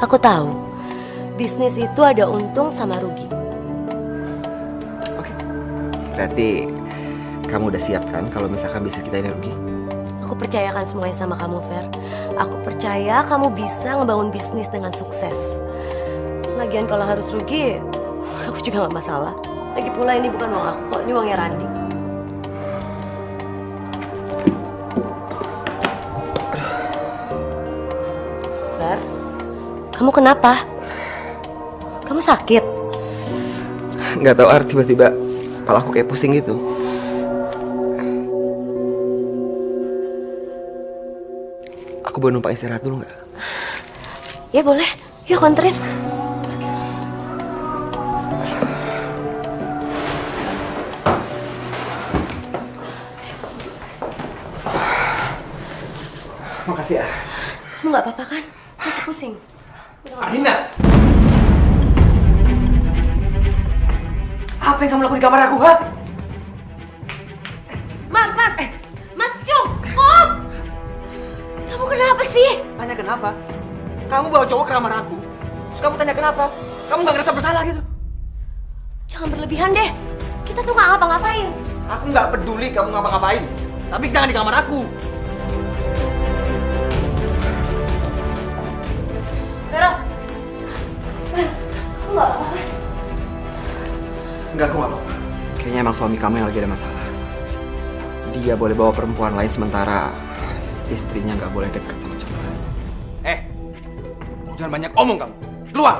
Aku tahu, bisnis itu ada untung sama rugi. Oke. Berarti kamu udah siap kan kalau misalkan bisnis kita ini rugi? Aku percayakan semuanya sama kamu, Fer. Aku percaya kamu bisa ngebangun bisnis dengan sukses. Lagian kalau harus rugi, aku juga gak masalah. Lagi pula ini bukan uang aku kok, ini uangnya Randi. Fer, kamu kenapa? Kamu sakit? Nggak tahu tiba-tiba kepala aku kayak pusing gitu. Aku boleh numpang istirahat dulu nggak? Ya boleh, yuk konterin. Makasih ya. Kamu nggak apa-apa kan? Masih pusing. Adina! Apa yang kamu lakukan di kamar aku, ha? Mas! Mas, cukup! Kamu kenapa sih? Tanya kenapa? Kamu bawa cowok ke kamar aku. Terus kamu tanya kenapa? Kamu nggak ngerasa bersalah gitu? Jangan berlebihan deh. Kita tuh nggak ngapa-ngapain. Aku nggak peduli kamu ngapa-ngapain. Tapi jangan di kamar aku. Vera, kamu nggak apa-apa kan? Enggak, aku nggak apa-apa. Kayaknya emang suami kamu yang lagi ada masalah. Dia boleh bawa perempuan lain sementara istrinya nggak boleh dekat sama cowok. Jangan banyak omong kamu. Keluar.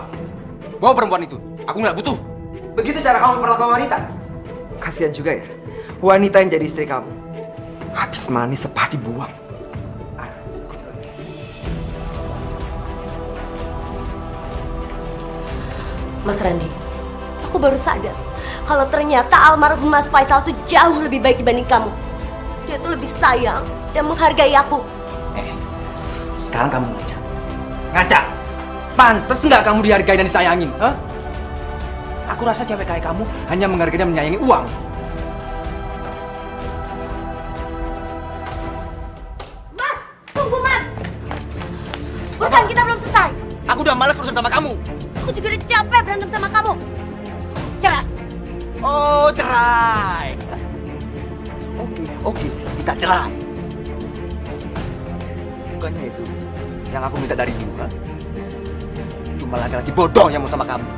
Bawa perempuan itu. Aku nggak butuh. Begitu cara kamu memperlakukan wanita? Kasihan juga ya. Wanita yang jadi istri kamu. Habis manis sepah dibuang. Mas Randi, aku baru sadar kalau ternyata almarhum Mas Faisal tuh jauh lebih baik dibanding kamu. Dia tuh lebih sayang dan menghargai aku. Sekarang kamu ngaca. Ngaca. Pantes nggak kamu dihargai dan disayangin? Hah? Aku rasa cewek kayak kamu hanya menghargai dan menyayangi uang. Mas, tunggu Mas. Bukan, kita belum selesai. Aku udah malas urusan sama kamu. Aku juga udah capek berantem sama kamu. Cerai. Oh, cerai. Oke, kita cerai. Bukannya itu yang aku minta dari dulu, kan? Cuma laki-laki bodoh yang mau sama kamu.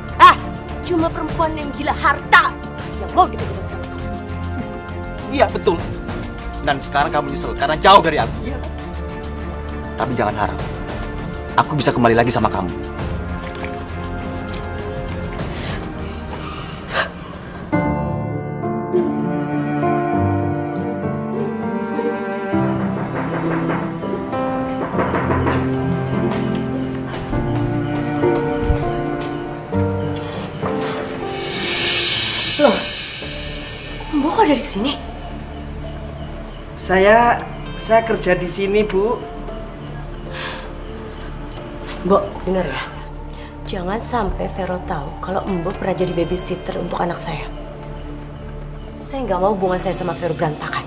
Cuma perempuan yang gila harta yang mau dipegang sama kamu. Iya, betul. Dan sekarang kamu nyesel karena jauh dari aku. Iya. Tapi jangan harap aku bisa kembali lagi sama kamu. ada di sini? Saya kerja di sini, Bu. Mbok, dengar ya. Jangan sampai Vero tahu kalau Mbok pernah jadi babysitter untuk anak saya. Saya nggak mau hubungan saya sama Vero berantakan.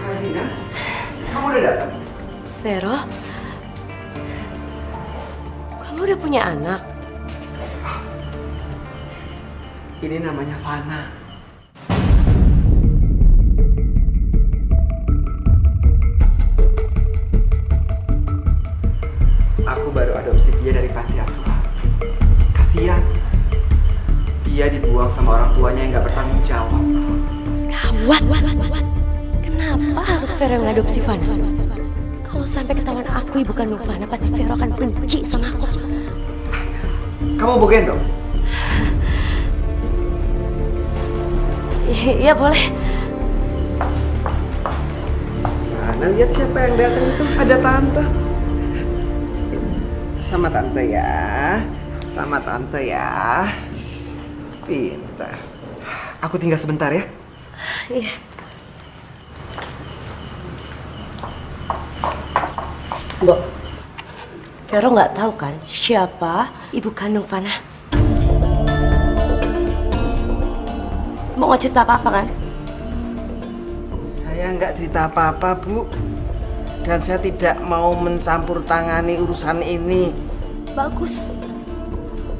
Ardina, kamu udah datang? Vero, kamu udah punya anak? Ini namanya Fana. Aku baru adopsi dia dari panti asuhan. Kasihan. Dia dibuang sama orang tuanya yang gak bertanggung jawab. Gawat. Kenapa harus Vero yang ngadopsi Fana? Kalau sampai ketahuan aku ibu kandung Fana, pasti Vero akan benci sama aku. Kamu mau gendong? Iya boleh. Nah, lihat siapa yang datang itu. Ada tante. Sama tante ya. Sama tante ya. Pintar. Aku tinggal sebentar ya. Iya. Mbok, Vero nggak tahu kan siapa ibu kandung Fana? Mau nggak cerita apa-apa kan? Saya nggak cerita apa-apa, Bu. Dan saya tidak mau mencampur tangani urusan ini. Bagus.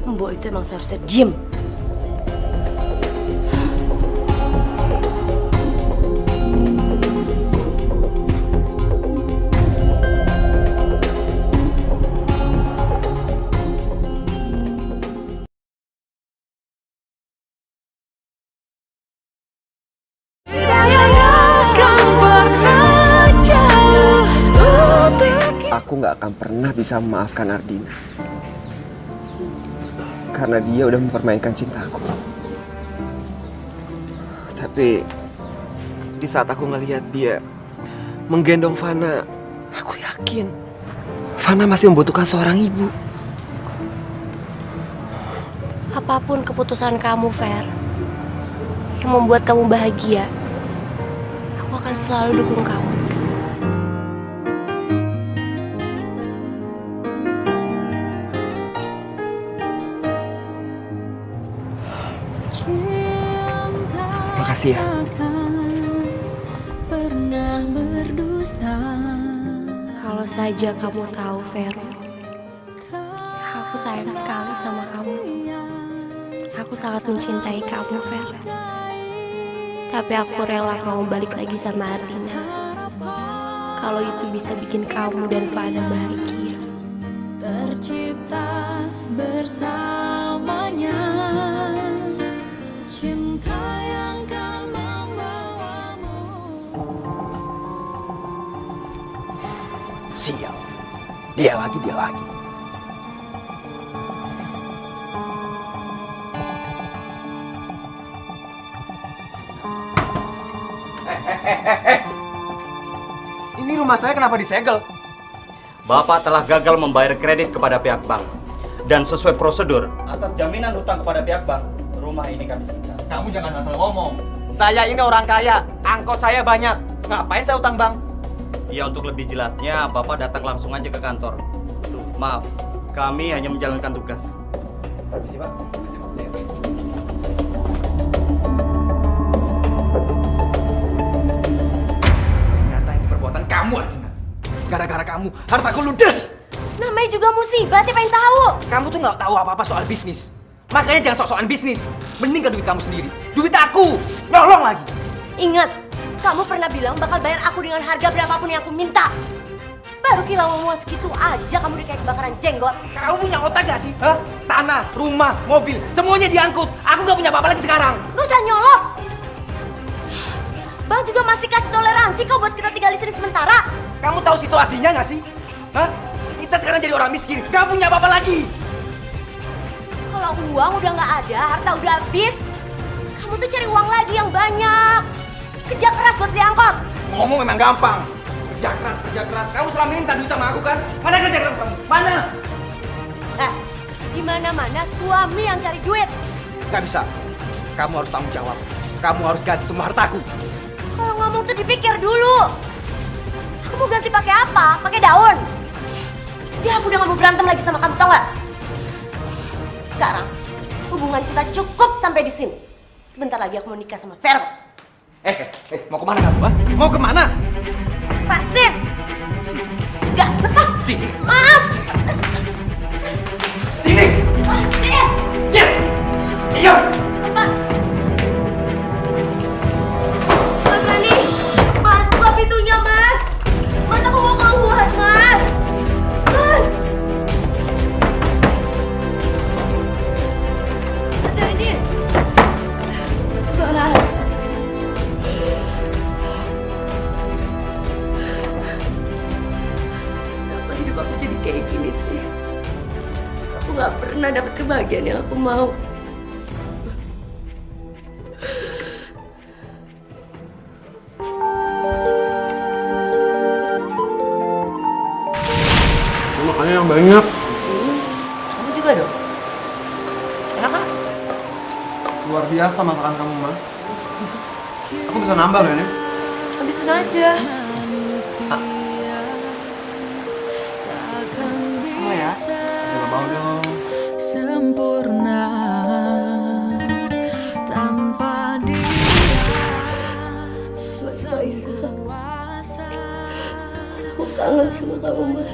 Mbok itu emang seharusnya diem. Aku nggak akan pernah bisa memaafkan Ardina. Karena dia udah mempermainkan cintaku. Tapi di saat aku ngelihat dia menggendong Fana, aku yakin Fana masih membutuhkan seorang ibu. Apapun keputusan kamu, Fer, yang membuat kamu bahagia, aku akan selalu dukung kamu. Makasih ya. Kalau saja kamu tahu, Vero, aku sayang sekali sama kamu. Aku sangat mencintai kamu, Ver. Tapi aku rela kamu balik lagi sama Ardina. Kalau itu bisa bikin kamu dan Fana bahagia. Tercipta bersamanya cinta yang kan membawamu. Sial. Dia lagi. Ini rumah saya kenapa disegel? Bapak telah gagal membayar kredit kepada pihak bank. Dan sesuai prosedur, atas jaminan hutang kepada pihak bank, rumah ini kami sita. Kamu jangan asal ngomong. Saya ini orang kaya, angkot saya banyak. Ngapain saya utang bank? Ya, untuk lebih jelasnya, Bapak datang langsung aja ke kantor. Maaf, kami hanya menjalankan tugas. Permisi, Pak. Permisi, Pak. Saya. Ternyata ini perbuatan kamu, Ardina. Gara-gara kamu, hartaku ludes. Namanya juga musibah, siapa yang tahu? Kamu tuh nggak tahu apa-apa soal bisnis. Makanya jangan sok-sokan bisnis. Mending ke duit kamu sendiri. Duit aku! Nyolong lagi! Ingat, kamu pernah bilang bakal bayar aku dengan harga berapapun yang aku minta. Baru kilau ngomong segitu aja kamu udah kayak kebakaran jenggot. Kamu punya otak gak sih? Hah? Tanah, rumah, mobil, semuanya diangkut. Aku gak punya apa-apa lagi sekarang. Lu usah nyolok. Bang juga masih kasih toleransi kok buat kita tinggal di sini sementara. Kamu tahu situasinya gak sih? Hah? Kita sekarang jadi orang miskin, gak punya apa-apa lagi. Kalau uang udah nggak ada, harta udah habis, kamu tuh cari uang lagi yang banyak. Kerja keras buat diangkot. Ngomong memang gampang. Kerja keras. Kamu selama ini minta duit sama aku kan? Mana kerja keras kamu? Mana? Di mana-mana suami yang cari duit. Gak bisa. Kamu harus tanggung jawab. Kamu harus ganti semua hartaku. Kalau ngomong tuh dipikir dulu. Aku mau ganti pakai apa? Pakai daun. Dia aku udah gak mau berantem lagi sama kamu, tau gak? Sekarang hubungan kita cukup sampai di sini. Sebentar lagi aku mau nikah sama Vero. Mau kemana kamu? Ha? Mau kemana? Lepasin! Gak, lepas! Sini! Mas! Sini! Lepasin! Diam! Diam! Lepas! Mas Rani! Mas, buka pintunya, Mas! Mas, aku mau keluar, Mas! Mas! Mas Rani! Mas! Kenapa hidup aku jadi kayak gini sih? Aku gak pernah dapat kebahagiaan yang aku mau. Makannya yang banyak. Kamu juga dong? Enak kan? Luar biasa masakan kamu, Ma. Aku bisa nambah gak nih? Habisin aja. Kamu ya? Gak mau dong. Sempurna tanpa dia sekuasa. Aku kangen sama kamu, Mas.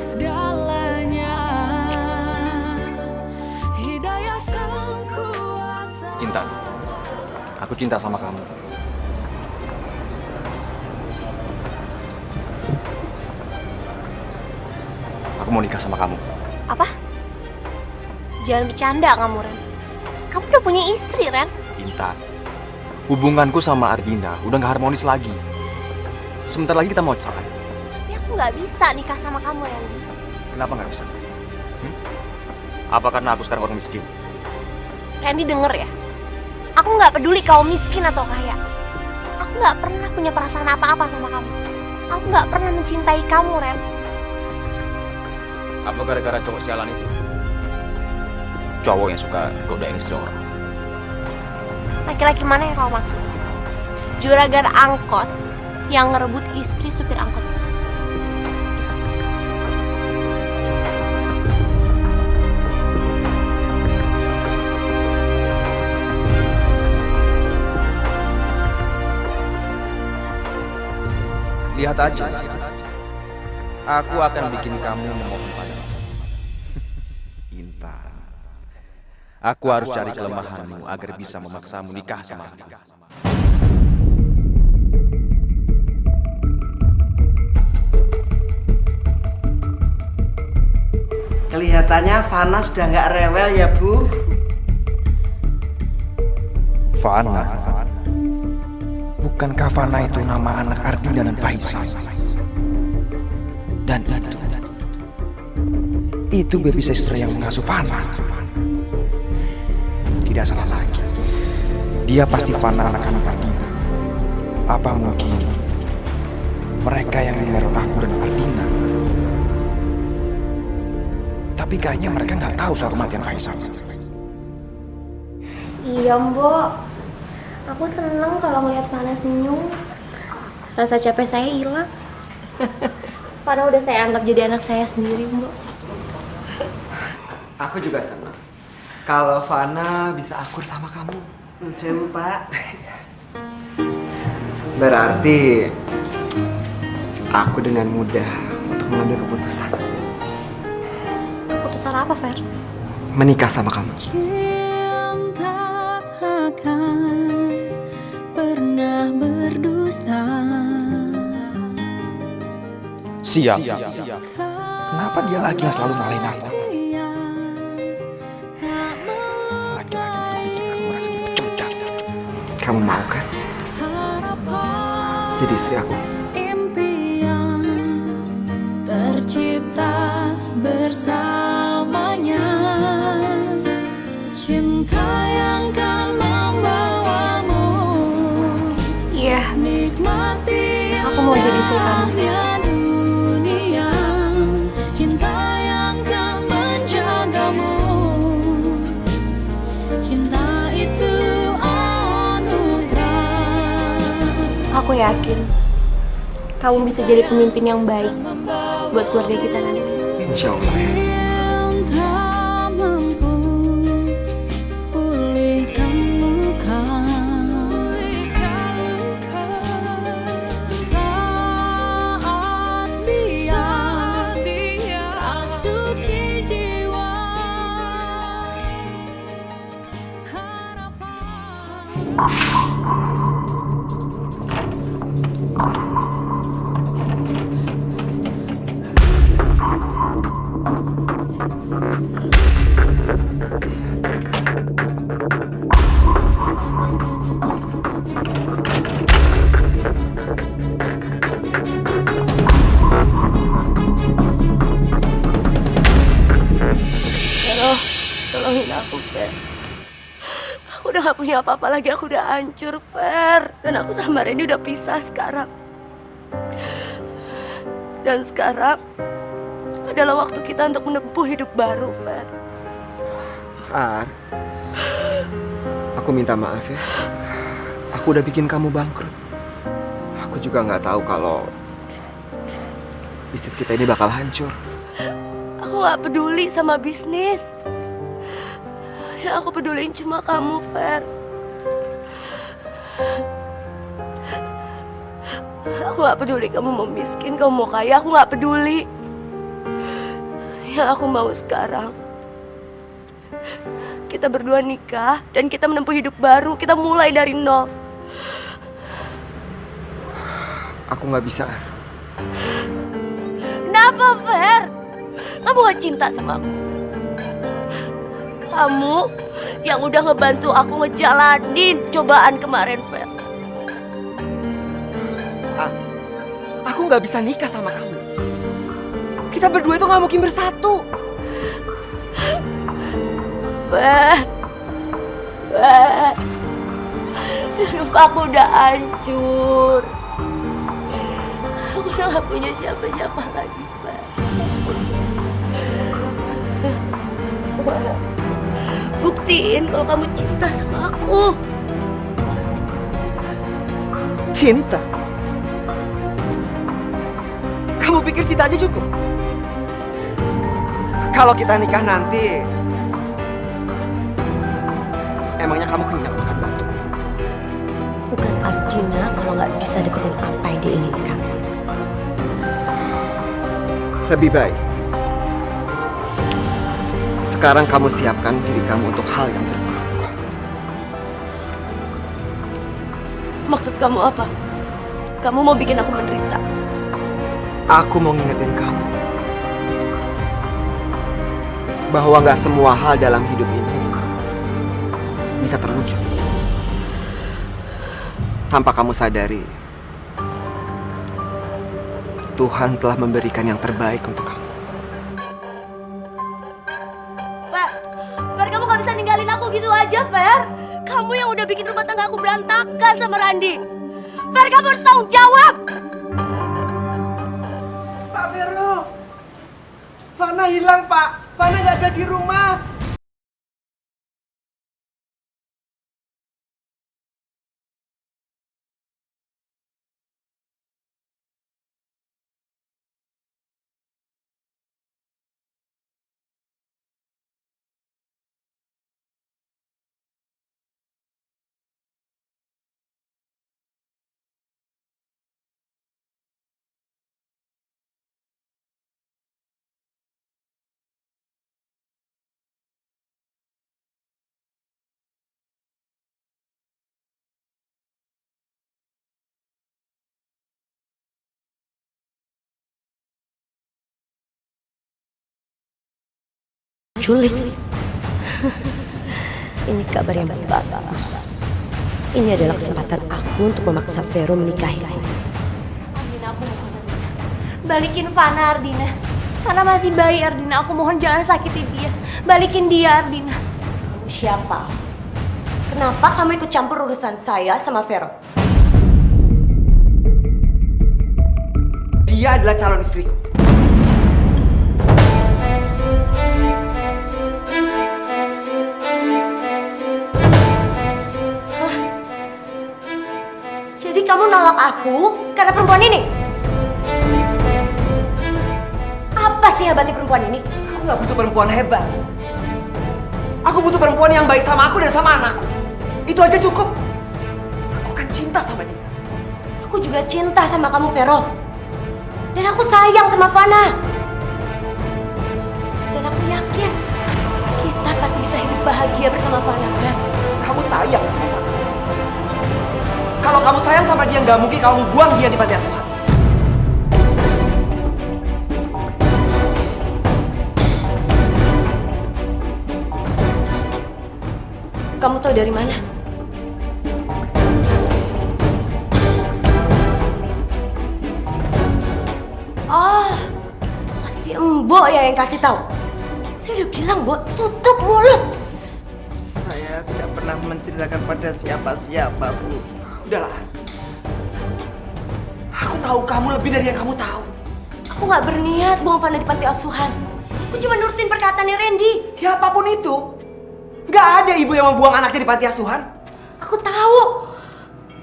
Segalanya hidayah sang kuasa. Intan, aku cinta sama kamu. Aku mau nikah sama kamu. Apa? Jangan bercanda kamu, Ren. Kamu udah punya istri, Ren. Intan, hubunganku sama Ardina udah gak harmonis lagi. Sebentar lagi kita mau cerai. Tapi aku nggak bisa nikah sama kamu, Randy. Kenapa nggak bisa? Apa karena aku sekarang orang miskin? Randy denger ya. Aku nggak peduli kau miskin atau kaya. Aku nggak pernah punya perasaan apa-apa sama kamu. Aku nggak pernah mencintai kamu, Ren. Apa gara-gara cowok sialan itu? Cowok yang suka godain istri orang. Laki-laki mana yang kau maksud? Juragan angkot yang ngerebut istri supir angkot. Lihat aja. Aku akan bikin kamu memohon padaku. Intan. Aku harus cari kelemahanmu agar bisa memaksamu nikah sama aku. Kelihatannya Fana sudah nggak rewel ya, Bu. Fana. Bukankah Fana itu nama anak Ardina dan Faisal? Dan itu baby sister yang mengasuh Fana. Tidak salah lagi. Dia pasti Fana anak-anak Ardina. Apa mungkin mereka yang meneror aku dan Ardina? Tapi kayaknya mereka nggak tahu soal kematian Faisal. Iya, Mbok. Aku seneng kalau ngeliat Fana senyum. Rasa capek saya hilang. Fana udah saya anggap jadi anak saya sendiri, Mbok. Aku juga senang kalau Fana bisa akur sama kamu. Sewu, Pak. Berarti aku dengan mudah untuk mengambil keputusan. Keputusan apa, Fer? Menikah sama kamu. Cinta takkan pernah berdusta. Siap. Kenapa dia lagi yang selalu salahin aku? Laki-laki itu bikin aku merasa jadi cocok. Kamu mau kan jadi istri aku? Impian tercipta bersamanya. Cinta yang kan membawamu. Iya. Nikmati Aku mau jadi istri kamu. dunia. Cinta yang kan menjagamu Aku yakin kamu bisa jadi pemimpin yang baik buat keluarga kita nanti. Insya Allah. Yang tak mampu pulihkan luka, saat dia rasuki jiwa harapan. Tolongin aku, Fer. Aku udah gak punya apa-apa lagi, aku udah hancur, Fer. Dan aku sama Randy udah pisah sekarang. Dan sekarang adalah waktu kita untuk menempuh hidup baru, Fer. Ar, aku minta maaf ya. Aku udah bikin kamu bangkrut. Aku juga nggak tahu kalau bisnis kita ini bakal hancur. Aku gak peduli sama bisnis. Yang aku peduliin cuma kamu, Fer. Aku gak peduli kamu mau miskin, kamu mau kaya, aku gak peduli. Yang aku mau sekarang, kita berdua nikah dan kita menempuh hidup baru. Kita mulai dari nol. Aku nggak bisa, Ar. Kenapa, Fer? Kamu gak cinta sama aku? Kamu yang udah ngebantu aku ngejalanin cobaan kemarin, Fer. Aku nggak bisa nikah sama kamu. Kita berdua itu nggak mungkin bersatu. Fer, Fer, hidup aku udah hancur. Aku udah gak punya siapa-siapa lagi, Fer. Buktiin kalau kamu cinta sama aku. Cinta? Kamu pikir cinta aja cukup? Kalau kita nikah nanti, emangnya kamu kenyang makan batu? Bukan artinya kalau nggak bisa deketin apa yang diinginkan. Lebih baik sekarang kamu siapkan diri kamu untuk hal yang terburuk. Maksud kamu apa? Kamu mau bikin aku menderita? Aku mau ngingetin kamu bahwa nggak semua hal dalam hidup ini bisa terwujud tanpa kamu sadari Tuhan telah memberikan yang terbaik untuk kamu. Fer, kamu gak bisa ninggalin aku gitu aja, Fer. Kamu yang udah bikin rumah tangga aku berantakan sama Randy. Fer, kamu harus tanggung jawab. Pak Vero, Fana hilang, Pak. Fana nggak ada di rumah. Culik. Ini kabar yang bagus. Ini adalah kesempatan aku untuk memaksa Vero menikahi. Ardina, aku mohon Ardina. Balikin Fana, Ardina. Fana masih bayi, Ardina. Aku mohon jangan sakiti dia. Balikin dia, Ardina. Kamu siapa? Kenapa kamu ikut campur urusan saya sama Vero? Dia adalah calon istriku. Jadi kamu nolak aku karena perempuan ini? Apa sih hebatnya perempuan ini? Aku nggak butuh perempuan hebat. Aku butuh perempuan yang baik sama aku dan sama anakku. Itu aja cukup. Aku kan cinta sama dia. Aku juga cinta sama kamu, Vero. Dan aku sayang sama Fana. Dan aku yakin kita pasti bisa hidup bahagia bersama Fana, kan? Kamu sayang sama Fana. Kalau kamu sayang sama dia, nggak mungkin kamu buang dia di panti asuhan. Kamu tahu dari mana? Oh, pasti Mbok ya yang kasih tahu. Saya udah bilang, Mbok, tutup mulut. Saya tidak pernah menceritakan pada siapa-siapa, Bu. Udahlah. Aku tahu kamu lebih dari yang kamu tahu. Aku nggak berniat buang Fana di panti asuhan. Aku cuma nurutin perkataannya Randy. Ya apapun itu, nggak ada ibu yang membuang anaknya di panti asuhan. Aku tahu.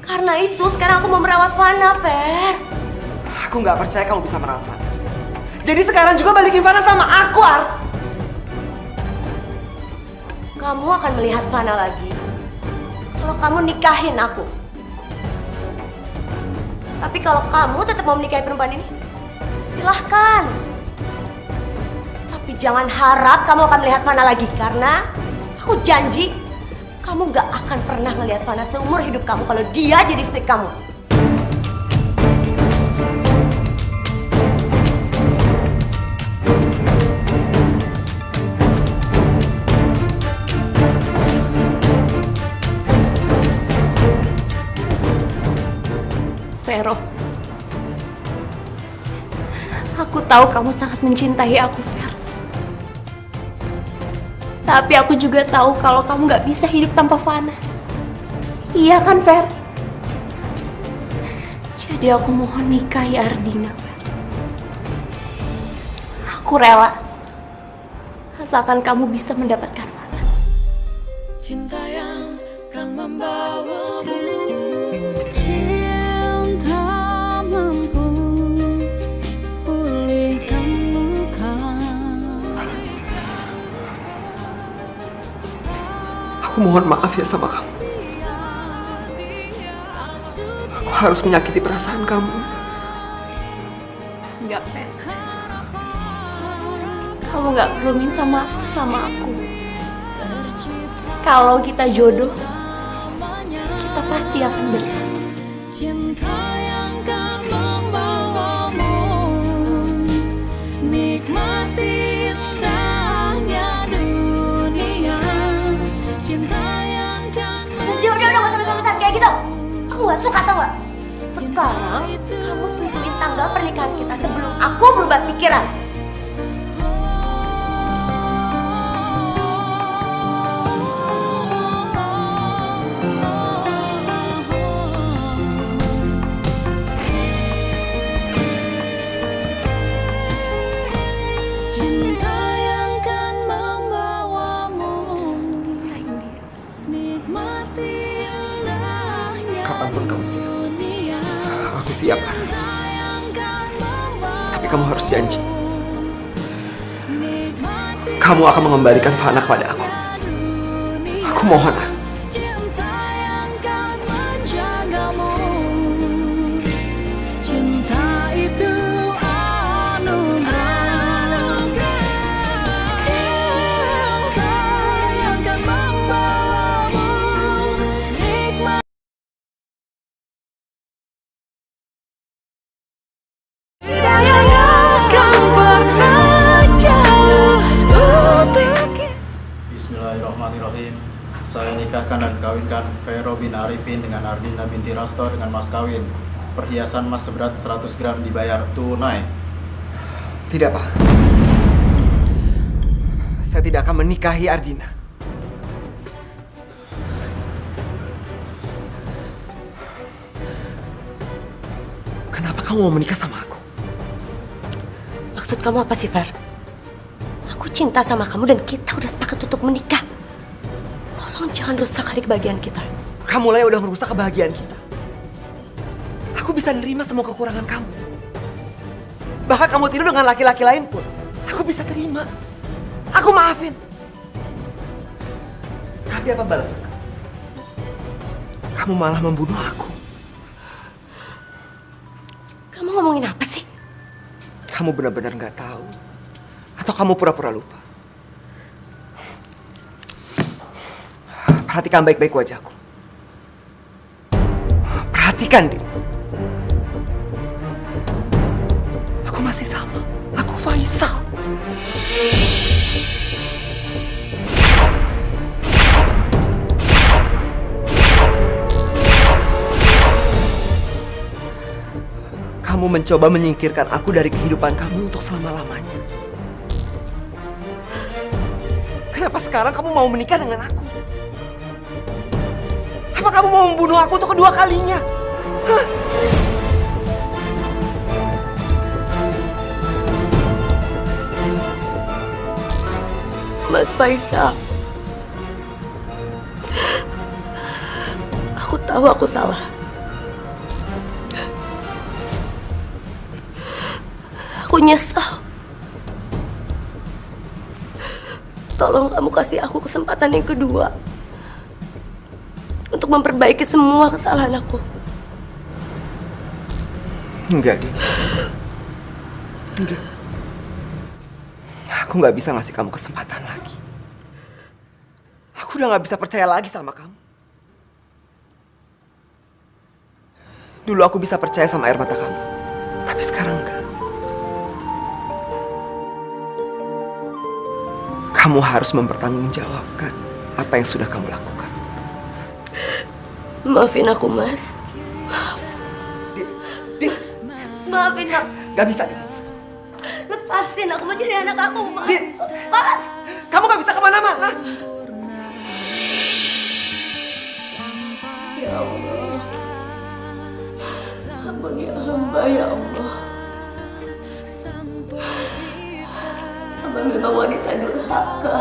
Karena itu sekarang aku mau merawat Fana, Fer. Aku nggak percaya kamu bisa merawat Fana. Jadi sekarang juga balikin Fana sama aku, Ar. Kamu akan melihat Fana lagi kalau kamu nikahin aku. Tapi kalau kamu tetap mau menikahi perempuan ini, silahkan. Tapi jangan harap kamu akan melihat Fana lagi, karena aku janji kamu gak akan pernah melihat Fana seumur hidup kamu kalau dia jadi istri kamu. Vero, aku tahu kamu sangat mencintai aku, Ver. Tapi aku juga tahu kalau kamu gak bisa hidup tanpa Fana. Iya kan, Ver? Jadi aku mohon nikahi Ardina, Ver. Aku rela, asalkan kamu bisa mendapatkan Fana. Cinta yang kan membawamu, cinta mampu pulihkan luka. Aku mohon maaf ya sama kamu. Aku harus menyakiti perasaan kamu. Enggak, Fer. Kamu gak perlu minta maaf sama aku. Kalau kita jodoh, kita pasti akan bersatu. Cinta yang kan membawamu nikmati indahnya dunia. Cinta yang kan Udah, gak usah besar-besar kayak gitu. Aku gak suka, tau gak? Sekarang, kamu tentuin tanggal pernikahan kita sebelum aku berubah pikiran. cinta yang kan membawamu nikmati indahnya Kapanpun kamu siap, dunia. aku siap. Tapi kamu harus janji, kamu akan mengembalikan Fana kepada aku. Aku mohon, Ar. Cinta yang kan menjagamu. Cinta itu anugerah. Cinta yang kan membawamu nikmat. Tidak yang akan pernah jauh untuk Bismillahirrahmanirrahim. Saya nikahkan dan kawinkan Vero bin Arifin dengan Ardina binti Rasto dengan mas kawin. Perhiasan emas seberat 100 gram dibayar tunai. Tidak, Pak. Saya tidak akan menikahi Ardina. Kenapa kamu mau menikah sama aku? Maksud kamu apa sih, Fer? Aku cinta sama kamu dan kita udah sepakat untuk menikah. Tolong jangan rusak hari kebahagiaan kita. Kamu lah yang udah merusak kebahagiaan kita. Aku bisa nerima semua kekurangan kamu. Bahkan kamu tidur dengan laki-laki lain pun, aku bisa terima. Aku maafin. Tapi apa balasan kamu? Kamu malah membunuh aku. Kamu ngomongin apa sih? Kamu benar-benar nggak tahu. Atau kamu pura-pura lupa? Perhatikan baik-baik wajahku. Perhatikan, Din. Aku masih sama. Aku Faisal. Kamu mencoba menyingkirkan aku dari kehidupan kamu untuk selama-lamanya. Kenapa sekarang kamu mau menikah dengan aku? Apa kamu mau membunuh aku untuk kedua kalinya? Hah? Mas Faisal, aku tahu aku salah. Aku nyesal. Tolong kamu kasih aku kesempatan yang kedua untuk memperbaiki semua kesalahan aku. Enggak, Din. Enggak. Aku nggak bisa ngasih kamu kesempatan lagi. Aku udah nggak bisa percaya lagi sama kamu. Dulu aku bisa percaya sama air mata kamu, tapi sekarang enggak. Kamu harus mempertanggungjawabkan apa yang sudah kamu lakukan. Maafin aku, Mas. Din. Maafin aku. Gak bisa, Din. Lepasin, aku mau jadi anak aku, Mas. Din. Mas. Kamu gak bisa kemana-mana. Ya Allah. Ampuni hamba, ya Allah. Hamba memang wanita durhaka.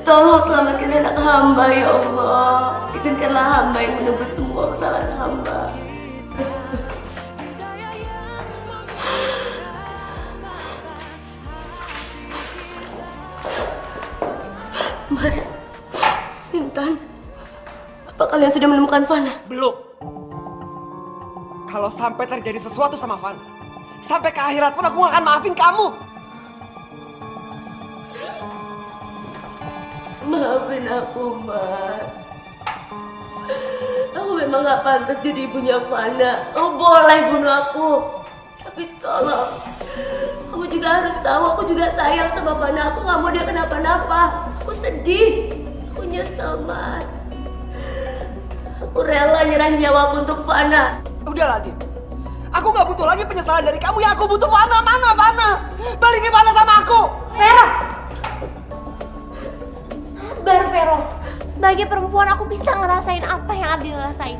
Tolong selamatkan anak hamba, ya Allah. Izinkanlah hamba yang menebus semua kesalahan hamba. Mas, Intan, apa kalian sudah menemukan Fana? Belum. Kalau sampai terjadi sesuatu sama Fana, sampai ke akhirat pun aku gak akan maafin kamu. Maafin aku, Mas. Aku memang gak pantas jadi ibunya Fana. Kamu boleh bunuh aku. Tapi tolong, kamu juga harus tahu aku juga sayang sama Fana. Aku gak mau dia kenapa-napa. Aku sedih. Aku nyesel, Mas. Aku rela nyerahin nyawaku untuk Fana. Udahlah, Din. Aku gak butuh lagi penyesalan dari kamu. Ya aku butuh Fana. Mana Fana? Balikin Fana sama aku. Vero! Sabar, Vero. Sebagai perempuan aku bisa ngerasain apa yang Ardina rasain.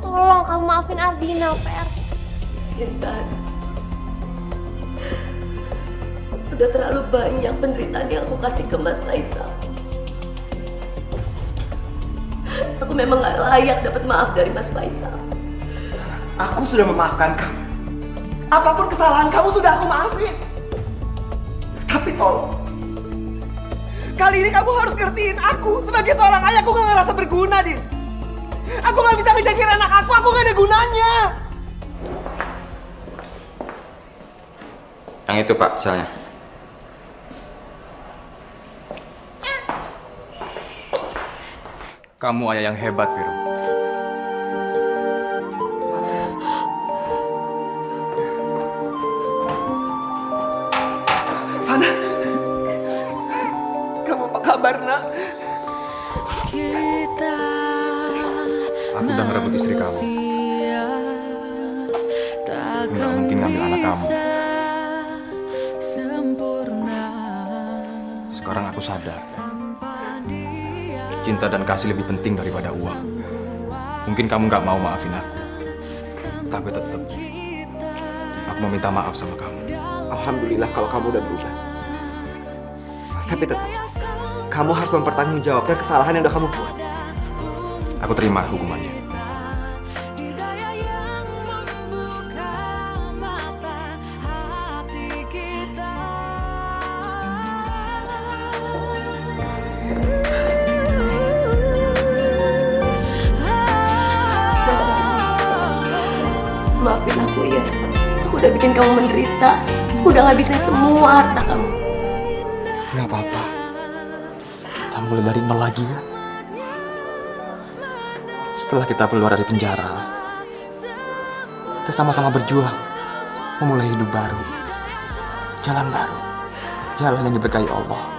Tolong kamu maafin Ardina, Ver. Intan, udah terlalu banyak penderitaan yang aku kasih ke Mas Faisal. Aku memang gak layak dapat maaf dari Mas Faisal. Aku sudah memaafkan kamu. Apapun kesalahan kamu sudah aku maafin. Tapi tolong, kali ini kamu harus ngertiin aku. Sebagai seorang ayah, aku gak ngerasa berguna, Din. Aku gak bisa ngejagain anak aku gak ada gunanya. Yang itu, Pak, selnya. Kamu ayah yang hebat, Vero. Fana, kamu apa kabar, Nak? Aku udah ngerebut istri kamu. Nggak mungkin ngambil anak kamu. Sekarang aku sadar. Cinta dan kasih lebih penting daripada uang. Mungkin kamu nggak mau maafin aku. Tapi tetap, aku mau minta maaf sama kamu. Alhamdulillah kalau kamu udah berubah. Tapi tetap, kamu harus mempertanggungjawabkan kesalahan yang udah kamu buat. Aku terima hukumannya. Maafin aku ya. Aku udah bikin kamu menderita. Udah ngabisin semua harta kamu. Nggak apa-apa. Kita mulai dari nol lagi ya. Setelah kita keluar dari penjara, kita sama-sama berjuang memulai hidup baru. Jalan baru. Jalan yang diberkahi Allah.